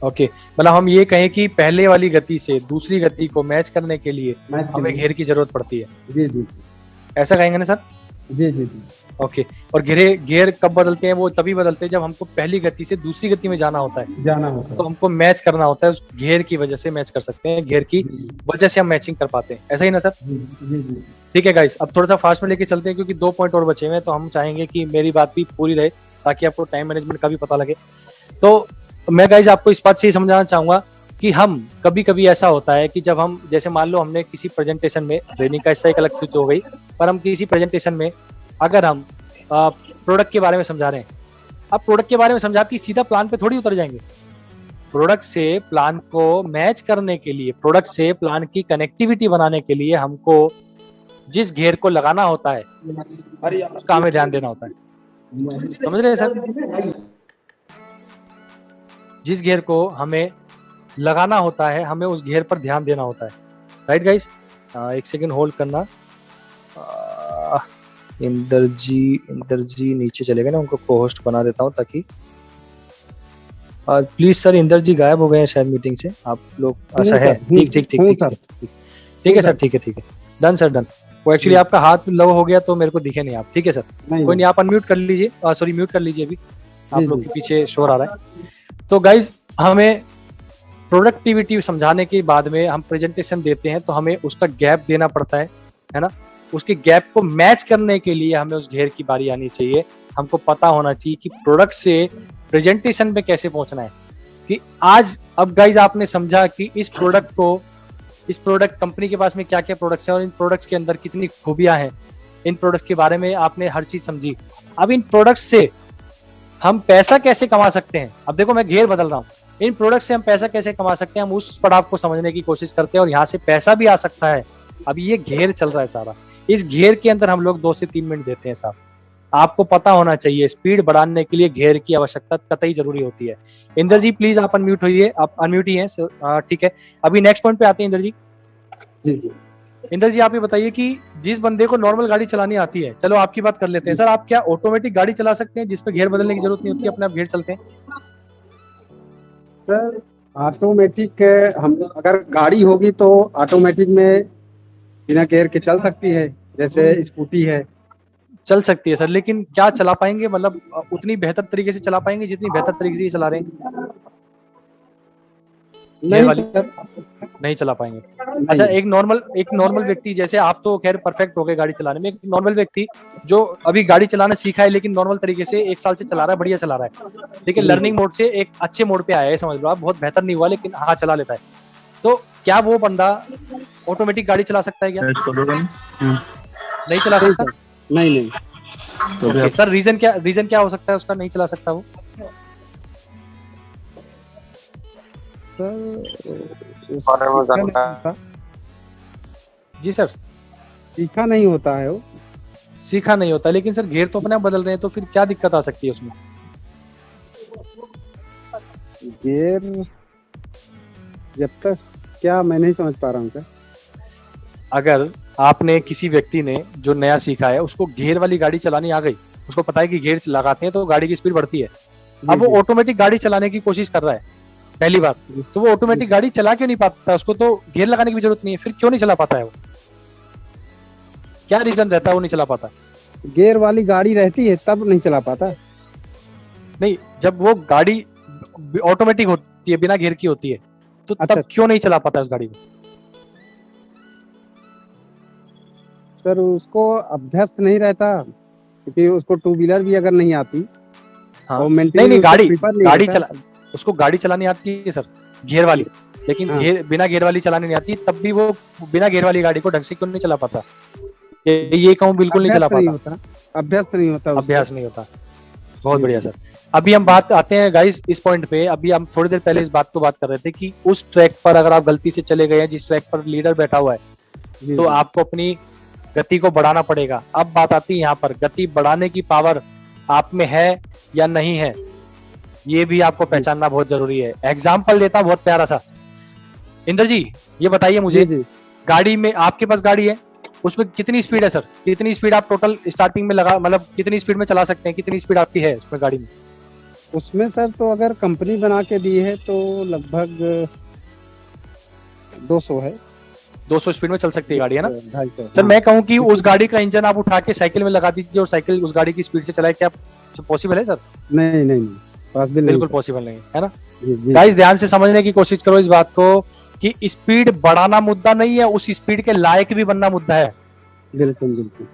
ओके, मतलब हम ये कहें कि पहले वाली गति से दूसरी गति को मैच करने के लिए मैच के हमें लिए, घेर की जरूरत पड़ती है, जी जी ऐसा कहेंगे ना सर। जी जी जी ओके, और घेर कब बदलते हैं, वो तभी बदलते हैं जब हमको पहली गति से दूसरी गति में जाना होता है, जाना होता तो है। हमको मैच करना होता है, उस घेर की वजह से मैच कर सकते हैं, घेर की जी वजह से हम मैचिंग कर पाते हैं, ऐसा ही ना सर। जी जी जी ठीक है गाइस, अब थोड़ा सा फास्ट में लेके चलते हैं क्योंकि 2 पॉइंट और बचे हुए हैं, तो हम चाहेंगे कि मेरी बात भी पूरी रहे ताकि आपको टाइम मैनेजमेंट का भी पता लगे। तो मैं गाइस आपको इस बात से ही समझाना चाहूंगा कि हम कभी कभी ऐसा होता है कि जब हम, जैसे मान लो हमने किसी प्रेजेंटेशन में, ट्रेनिंग का हिस्सा एक अलग स्विच हो गई, पर हम किसी प्रेजेंटेशन में अगर हम प्रोडक्ट के बारे में समझा रहे हैं, अब प्रोडक्ट के बारे में समझाती सीधा प्लान पे थोड़ी उतर जाएंगे, प्रोडक्ट से प्लान को मैच करने के लिए, प्रोडक्ट से प्लान की कनेक्टिविटी बनाने के लिए हमको जिस घेर को लगाना होता है उसका हमें ध्यान देना होता है, समझ रहे हैं सर। जिस घेर को हमें लगाना होता है हमें उस घेर पर ध्यान देना होता है, राइट गाइस। एक सेकंड होल्ड करना। इंदर जी नीचे चले गए ना, उनको को होस्ट बना देता हूँ ताकि प्लीज सर, इंदर जी गायब हो गए हैं शायद मीटिंग से, आप लोग। अच्छा है, ठीक ठीक ठीक ठीक ठीक है सर, ठीक है डन सर डन। वो एक्चुअली आपका हाथ लो हो गया तो मेरे को दिखे नहीं आप, ठीक है सर, कोई नहीं, आप अनम्यूट कर लीजिए, सॉरी म्यूट कर लीजिए, अभी आप लोग के पीछे शोर आ रहा है। तो गाइज हमें प्रोडक्टिविटी समझाने के बाद में हम प्रेजेंटेशन देते हैं तो हमें उसका गैप देना पड़ता है ना, उसके गैप को मैच करने के लिए हमें उस घेर की बारी आनी चाहिए, हमको पता होना चाहिए कि प्रोडक्ट से प्रेजेंटेशन पे कैसे पहुंचना है। कि आज अब गाइज आपने समझा कि इस प्रोडक्ट कंपनी के पास में क्या क्या प्रोडक्ट्स हैं और इन प्रोडक्ट्स के अंदर कितनी खूबियां हैं, इन प्रोडक्ट्स के बारे में आपने हर चीज समझी। अब इन प्रोडक्ट्स से हम पैसा कैसे कमा सकते हैं, अब देखो मैं घेर बदल रहा हूँ, इन प्रोडक्ट से हम पैसा कैसे कमा सकते हैं, हम उस पड़ाव को समझने की कोशिश करते हैं और यहाँ से पैसा भी आ सकता है। अब ये घेर चल रहा है सारा, इस घेर के अंदर हम लोग 2 से 3 मिनट देते हैं साहब। आपको पता होना चाहिए स्पीड बढ़ाने के लिए घेर की आवश्यकता कतई जरूरी होती है। इंदर जी प्लीज आप अनम्यूट होइए, आप अनम्यूट ही हैं, ठीक है। अभी नेक्स्ट पॉइंट पे आते हैं इंदर जी। जी इंदर जी आप ये बताइए कि जिस बंदे को नॉर्मल गाड़ी चलानी आती है, चलो आपकी बात कर लेते हैं सर, आप क्या ऑटोमेटिक गाड़ी चला सकते हैं जिसपे घेर बदलने की जरूरत नहीं होती, अपने आप घेर चलते हैं? सर ऑटोमेटिक, हम अगर गाड़ी होगी तो ऑटोमेटिक में बिना गियर के चल सकती है, जैसे स्कूटी है। चल सकती है सर, लेकिन क्या चला पाएंगे, मतलब उतनी बेहतर तरीके से चला पाएंगे जितनी बेहतर तरीके से ये चला रहे हैं? घेर वाली सर, नहीं चला पाएंगे। नहीं। अच्छा, एक नॉर्मल व्यक्ति, जैसे आप तो खैर परफेक्ट हो गए गाड़ी चलाने में, एक नॉर्मल व्यक्ति जो अभी गाड़ी चलाना सीखा है लेकिन नॉर्मल तरीके से 1 साल से चला रहा है, बढ़िया चला रहा है, लेकिन लर्निंग मोड से एक अच्छे मोड पे आया है, समझ लो आप, बहुत बेहतर नहीं हुआ लेकिन हाँ चला लेता है, तो क्या वो बंदा ऑटोमेटिक गाड़ी चला सकता है क्या? नहीं चला सकता? नहीं तो सर रीजन क्या हो सकता है उसका नहीं चला सकता वो? जी सर, सीखा नहीं होता है वो। सीखा नहीं होता, लेकिन सर घेर तो अपने आप बदल रहे हैं, तो फिर क्या दिक्कत आ सकती है उसमें? गियर जब तक, क्या मैं नहीं समझ पा रहा हूँ सर। अगर आपने किसी व्यक्ति ने जो नया सीखा है उसको घेर वाली गाड़ी चलानी आ गई, उसको पता है कि घेर लगाते हैं तो गाड़ी की स्पीड बढ़ती है, अब वो ऑटोमेटिक गाड़ी चलाने की कोशिश कर रहा है पहली बार, तो वो ऑटोमेटिक गाड़ी चला क्यों नहीं पाता? उसको तो घेर लगाने की भी जरूरत नहीं है, फिर क्यों नहीं चला पाता है वो? क्या रीजन रहता है वो नहीं चला पाता? गियर वाली गाड़ी रहती है तब नहीं चला पाता। नहीं, जब वो गाड़ी ऑटोमेटिक होती है, बिना घेर की होती है, तो अच्छा, तब क्यों नहीं चला पाता उस गाड़ी को? सर उसको अभ्यस्त नहीं रहता, क्योंकि उसको 2 व्हीलर भी अगर नहीं आती, हाँ। और नहीं maintenance उसको गाड़ी prefer नहीं गाड़ी करता। चला उसको गाड़ी चलानी आती है सर, गियर वाली, लेकिन हाँ। बिना गियर वाली चलानी नहीं आती, तब भी वो बिना गियर वाली गाड़ी को ढंग से क्यों नहीं चला पाता? ये कहूँ बिल्कुल नहीं चला अभ्यास नहीं पाता, होता, अभ्यास नहीं होता उसको। अभ्यास नहीं होता। बहुत बढ़िया सर। अभी हम बात आते हैं गाइस इस पॉइंट पे, अभी हम थोड़ी देर पहले इस बात को बात कर रहे थे कि उस ट्रैक पर अगर आप गलती से चले गए हैं जिस ट्रैक पर लीडर बैठा हुआ है, जी, तो जी। आपको अपनी गति को बढ़ाना पड़ेगा। अब बात आती है यहाँ पर गति बढ़ाने की पावर आप में है या नहीं है, ये भी आपको पहचानना बहुत जरूरी है। एग्जाम्पल देता हूं बहुत प्यारा सा। इंद्र जी ये बताइए मुझे, जी, जी। गाड़ी में, आपके पास गाड़ी है, उसमें कितनी स्पीड है सर? कितनी स्पीड आप टोटल स्टार्टिंग में लगा, मतलब कितनी स्पीड में चला सकते हैं? कितनी स्पीड आपकी है उसमें गाड़ी में? उसमें सर तो अगर कंपनी बना के दी है तो लगभग 200 है, 200 स्पीड में चल सकती है गाड़ी, है ना? 250। सर मैं कहूँ कि उस गाड़ी का इंजन आप उठा के साइकिल में लगा दीजिए और साइकिल उस गाड़ी की स्पीड से चलाए, क्या पॉसिबल है सर? नहीं, नहीं, नहीं, पॉसिबल नहीं। बिल्कुल पॉसिबल नहीं है ना? जी, जी। गाइस ध्यान से समझने की कोशिश करो इस बात को कि स्पीड बढ़ाना मुद्दा नहीं है, उस स्पीड के लायक भी बनना मुद्दा है। बिल्कुल, बिल्कुल।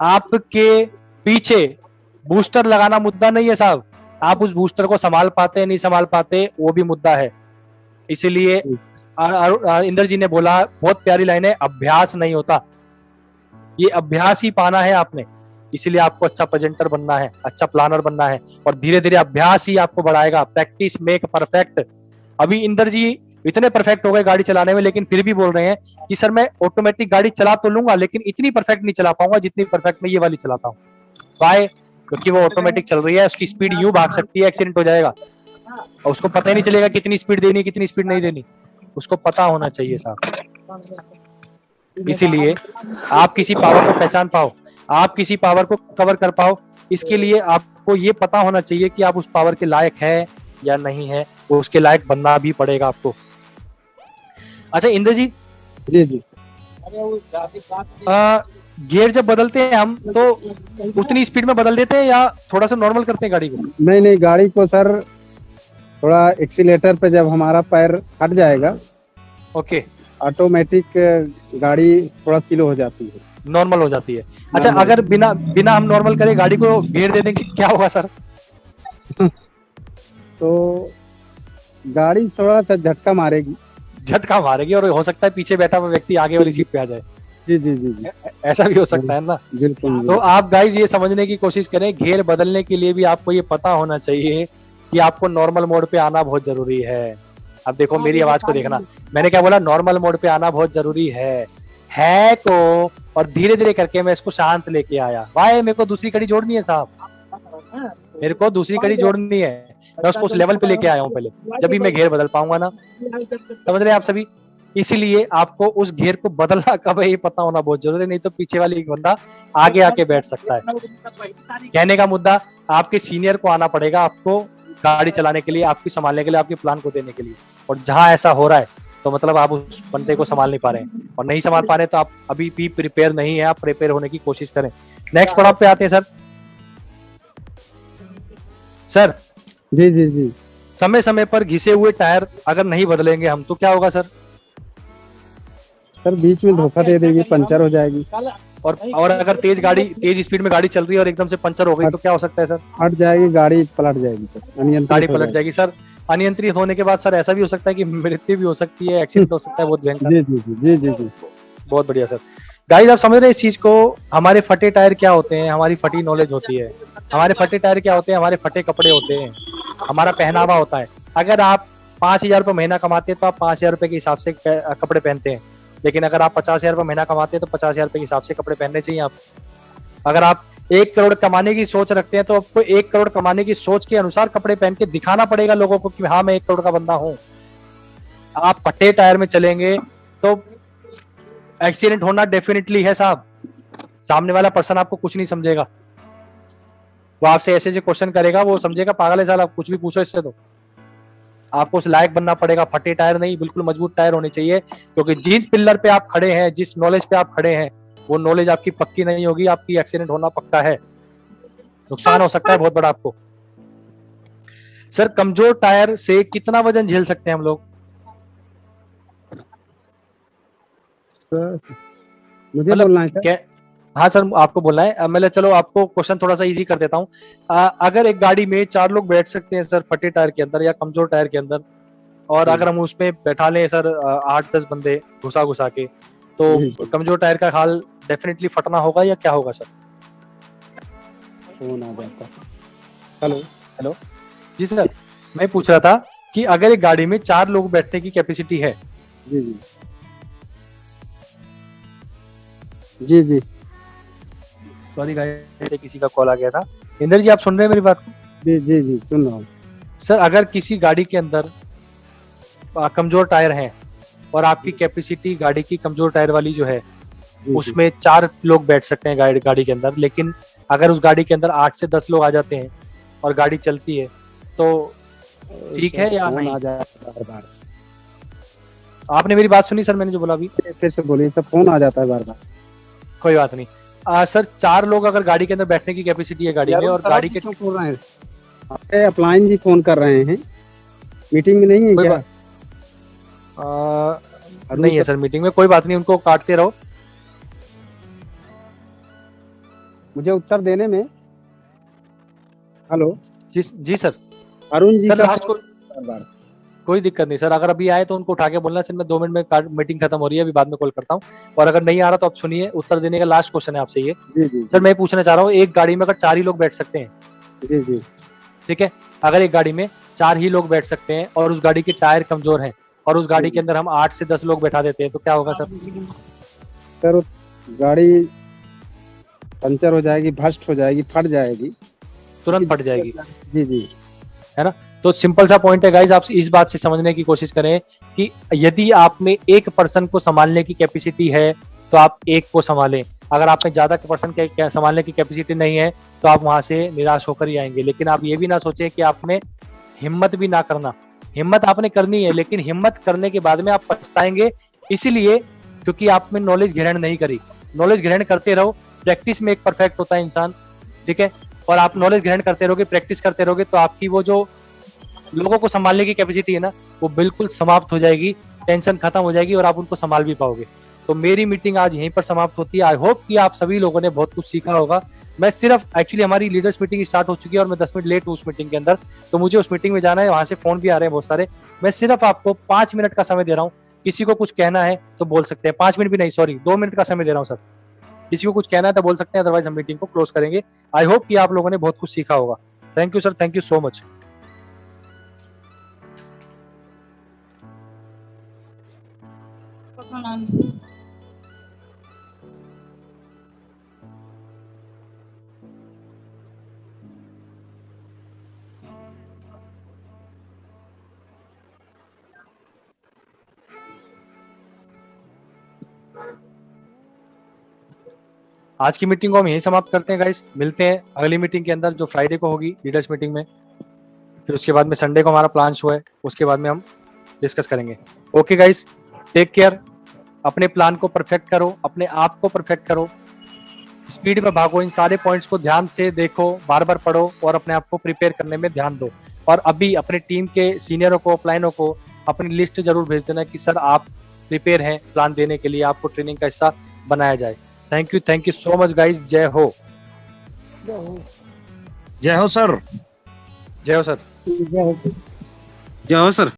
आपके पीछे बूस्टर लगाना मुद्दा नहीं है साहब, आप उस बूस्टर को संभाल पाते नहीं संभाल पाते वो भी मुद्दा है। इसीलिए इंद्र जी ने बोला, बहुत प्यारी लाइन है, अभ्यास नहीं होता, ये अभ्यास ही पाना है आपने। इसीलिए आपको अच्छा प्रेजेंटर बनना है, अच्छा प्लानर बनना है, और धीरे धीरे अभ्यास ही आपको बढ़ाएगा। Practice make perfect. अभी इंद्र जी इतने परफेक्ट हो गए गाड़ी चलाने में, लेकिन फिर भी बोल रहे हैं कि सर मैं ऑटोमेटिक गाड़ी चला तो लूंगा लेकिन इतनी परफेक्ट नहीं चला पाऊंगा जितनी परफेक्ट मैं ये वाली चलाता हूँ। वाई? क्योंकि वो ऑटोमेटिक चल रही है, उसकी स्पीड यूं भाग सकती है, एक्सीडेंट हो जाएगा और उसको पता ही नहीं चलेगा कितनी स्पीड देनी कितनी स्पीड नहीं देनी, उसको पता होना चाहिए साहब। इसीलिए आप किसी पावर को पहचान पाओ, आप किसी पावर को कवर कर पाओ, इसके लिए आपको ये पता होना चाहिए कि आप उस पावर के लायक है या नहीं है, उसके लायक बनना भी पड़ेगा आपको। अच्छा इंद्र जी, जी, जी। गियर जब बदलते हैं हम तो उतनी स्पीड में बदल देते हैं या थोड़ा सा नॉर्मल करते हैं गाड़ी को? नहीं, नहीं, गाड़ी को सर थोड़ा एक्सीलेटर पे जब हमारा पैर हट जाएगा, ओके, ऑटोमेटिक गाड़ी थोड़ा स्लो हो जाती है, नॉर्मल हो जाती है। अच्छा नॉर्मल। अगर बिना बिना हम नॉर्मल करे गाड़ी को गियर दे देंगे क्या होगा सर? तो गाड़ी थोड़ा सा झटका मारेगी। झटका मारेगी और हो सकता है पीछे बैठा हुआ व्यक्ति आगे वाली सीट पे आ जाए, जी, जी, जी, जी। ऐसा भी हो सकता है ना? बिल्कुल। तो आप गाइस ये समझने की कोशिश करें, गियर बदलने के लिए भी आपको ये पता होना चाहिए कि आपको नॉर्मल मोड पे आना बहुत जरूरी है। अब देखो मेरी आवाज को देखना, मैंने क्या बोला? नॉर्मल मोड पे आना बहुत जरूरी है को, और धीरे धीरे करके मैं इसको शांत लेके आया। भाई मेरे को दूसरी कड़ी जोड़नी है साहब, मेरे को दूसरी कड़ी जोड़नी है, मैं उसको उस लेवल पे लेके आया हूँ पहले, जब भी मैं घेर बदल पाऊंगा ना। समझ रहे हैं आप सभी? इसीलिए आपको उस घेर को बदलना कब है ये पता होना बहुत जरूरी है, नहीं तो पीछे वाली एक बंदा आगे आके बैठ सकता है। कहने का मुद्दा, आपके सीनियर को आना पड़ेगा आपको गाड़ी चलाने के लिए, आपकी संभालने के लिए, आपके प्लान को देने के लिए। और जहां ऐसा हो रहा है तो मतलब आप उस बंदे को संभाल नहीं पा रहे हैं, और नहीं संभाल पा रहे तो आप अभी भी प्रिपेयर नहीं है, आप प्रिपेयर होने की कोशिश करें। नेक्स्ट पड़ाव पे आते हैं सर। सर जी, जी, जी। समय समय पर घिसे हुए टायर अगर नहीं बदलेंगे हम तो क्या होगा सर? सर बीच में धोखा दे देगी, पंचर हो जाएगी। और अगर तेज स्पीड में गाड़ी चल रही है और एकदम से पंचर हो गई तो क्या हो सकता है सर? हट जाएगी, गाड़ी पलट जाएगी सर, अनियंत्रित गाड़ी हो पलट जाएगी सर। अनियंत्रित होने के बाद सर ऐसा भी हो सकता है कि मृत्यु भी हो सकती है, एक्सीडेंट हो सकता है बहुत भयंकर। जी, जी, जी, जी, जी, जी। बहुत बढ़िया सर। गाइस आप समझ रहे हैं इस चीज को? हमारे फटे टायर क्या होते हैं? हमारी फटी नॉलेज होती है। हमारे फटे टायर क्या होते हैं? हमारे फटे कपड़े होते हैं, हमारा पहनावा होता है। अगर आप 5,000 रुपये महीना कमाते हैं तो आप 5,000 रुपए के हिसाब से कपड़े पहनते हैं, लेकिन अगर आप 50,000 रुपये महीना कमाते हैं तो 50,000 रुपए के हिसाब से कपड़े पहनने चाहिए आप। अगर आप 1 करोड़ कमाने की सोच रखते हैं तो आपको 1 करोड़ कमाने की सोच के अनुसार कपड़े पहन के दिखाना पड़ेगा लोगों को कि हाँ मैं 1 करोड़ का बंदा हूँ। आप फटे टायर में चलेंगे तो एक्सीडेंट होना डेफिनेटली है साहब। सामने वाला पर्सन आपको कुछ नहीं समझेगा, वो आपसे ऐसे ऐसे क्वेश्चन करेगा, वो समझेगा पागल है साला, कुछ भी पूछो इससे। तो आपको उस लायक बनना पड़ेगा। फटे टायर नहीं, बिल्कुल मजबूत टायर होने चाहिए, क्योंकि जिस पिलर पे आप खड़े हैं, जिस नॉलेज पे आप खड़े हैं, वो नॉलेज आपकी पक्की नहीं होगी, आपकी एक्सीडेंट होना पक्का है, नुकसान हो सकता है बहुत बड़ा आपको। सर कमजोर टायर से कितना वजन झेल सकते हैं हम लोग? सर मुझे मतलब बोलना है सर। हाँ सर, आपको बोलना है। मैं चलो आपको क्वेश्चन थोड़ा सा इजी कर देता हूँ। अगर एक गाड़ी में 4 लोग बैठ सकते हैं सर फटे टायर के अंदर या कमजोर टायर के अंदर, और अगर हम उसमें बैठा लें सर 8-10 बंदे घुसा घुसा के, जी तो कमजोर टायर का हाल डेफिनेटली फटना होगा या क्या होगा सर? फोन आ जाता। हेलो। हेलो जी सर, मैं पूछ रहा था कि अगर एक गाड़ी में 4 लोग बैठने की कैपेसिटी है। जी जी जी जी सॉरी गाइस, किसी का कॉल आ गया था। इंदर जी, आप सुन रहे हैं मेरी बात को? जी जी जी सुन रहा हूँ। सर, अगर किसी गाड़ी के अंदर कमजोर टायर हैं और आपकी कैपेसिटी गाड़ी की कमजोर टायर वाली जो है जी, उसमें 4 लोग बैठ सकते हैं गाड़ी के अंदर, लेकिन अगर उस गाड़ी के अंदर 8 से 10 लोग आ जाते हैं और गाड़ी चलती है तो ठीक है या फोन नहीं? आ जाता है बार आपने मेरी बात सुनी सर, मैंने जो बोला अभी? बार। फिर से बोलिए, सब फोन आ जाता है बार बार। कोई बात नहीं। सर, 4 लोग अगर गाड़ी के अंदर बैठने की कैपेसिटी है गाड़ी में, और गाड़ी के क्यों बोल रहे हैं? आपके अपलाइन जी फोन कर रहे हैं, मीटिंग में नहीं है कोई क्या? बात नहीं है सर मीटिंग में, कोई बात नहीं, उनको काटते रहो। मुझे उत्तर देने में। हेलो। जी सर। अरुण जी सर का लास्ट फोन बार बार। कोई दिक्कत नहीं सर, अगर अभी आए तो उनको उठा के बोलना सर मैं 2 मिनट में मीटिंग खत्म हो रही है, अभी बाद में कॉल करता हूँ। और अगर नहीं आ रहा तो आप सुनिए, उत्तर देने का लास्ट क्वेश्चन है आपसे ये। जी जी सर मैं पूछना चाह रहा हूँ, एक गाड़ी में अगर 4 ही लोग बैठ सकते हैं, जी जी ठीक है, अगर एक गाड़ी में 4 ही लोग बैठ सकते हैं और उस गाड़ी के टायर कमजोर हैं और उस गाड़ी के अंदर हम 8 से 10 लोग बैठा देते हैं तो क्या होगा सर? सर, गाड़ी पंचर हो जाएगी, भस्ट हो जाएगी, फट जाएगी, तुरंत फट जाएगी, जी जी है ना? तो सिंपल सा पॉइंट है गाइस, आप इस बात से समझने की कोशिश करें कि यदि आप में एक पर्सन को संभालने की कैपेसिटी है तो आप एक को संभालें। अगर आप में ज्यादा पर्सन के संभालने की कैपेसिटी नहीं है तो आप वहां से निराश होकर ही आएंगे। लेकिन आप ये भी ना सोचें कि आपने हिम्मत भी ना करना, हिम्मत आपने करनी है, लेकिन हिम्मत करने के बाद में आप पछताएंगे, इसीलिए क्योंकि आप में नॉलेज ग्रहण नहीं करी। नॉलेज ग्रहण करते रहो, प्रैक्टिस में एक परफेक्ट होता है इंसान, ठीक है? और आप नॉलेज ग्रहण करते रहोगे, प्रैक्टिस करते रहोगे, तो आपकी वो जो लोगों को संभालने की कैपेसिटी है ना, वो बिल्कुल समाप्त हो जाएगी, टेंशन खत्म हो जाएगी और आप उनको संभाल भी पाओगे। तो मेरी मीटिंग आज यहीं पर समाप्त होती है। आई होप कि आप सभी लोगों ने बहुत कुछ सीखा होगा। मैं सिर्फ एक्चुअली हमारी लीडर्स मीटिंग स्टार्ट हो चुकी है और मैं 10 मिनट लेट हूँ उस मीटिंग के अंदर, तो मुझे उस मीटिंग में जाना है, वहां से फोन भी आ रहे हैं बहुत सारे। मैं सिर्फ आपको 5 मिनट का समय दे रहा हूँ, किसी को कुछ कहना है तो बोल सकते हैं। 5 मिनट भी नहीं, सॉरी 2 मिनट का समय दे रहा हूँ सर। किसी को कुछ कहना है तो बोल सकते हैं, अदरवाइज हम मीटिंग को क्लोज करेंगे। आई होप कि आप लोगों ने बहुत कुछ सीखा होगा। Thank you sir, thank you so much. आज की मीटिंग को हम यहीं समाप्त करते हैं गाइस। मिलते हैं अगली मीटिंग के अंदर जो फ्राइडे को होगी लीडर्स मीटिंग में। फिर उसके बाद में संडे को हमारा प्लान शो है, उसके बाद में हम डिस्कस करेंगे। Okay guys, take care. अपने प्लान को परफेक्ट करो, अपने आप को परफेक्ट करो, स्पीड में भागो, इन सारे पॉइंट्स को ध्यान से देखो, बार बार पढ़ो और अपने आप को प्रिपेयर करने में ध्यान दो। और अभी अपने टीम के सीनियरों को, अपलाइनों को अपनी लिस्ट जरूर भेज देना कि सर आप प्रिपेयर हैं प्लान देने के लिए, आपको ट्रेनिंग का हिस्सा बनाया जाए। Thank you so much guys. जय हो। जय हो सर। जय हो सर। जय हो सर।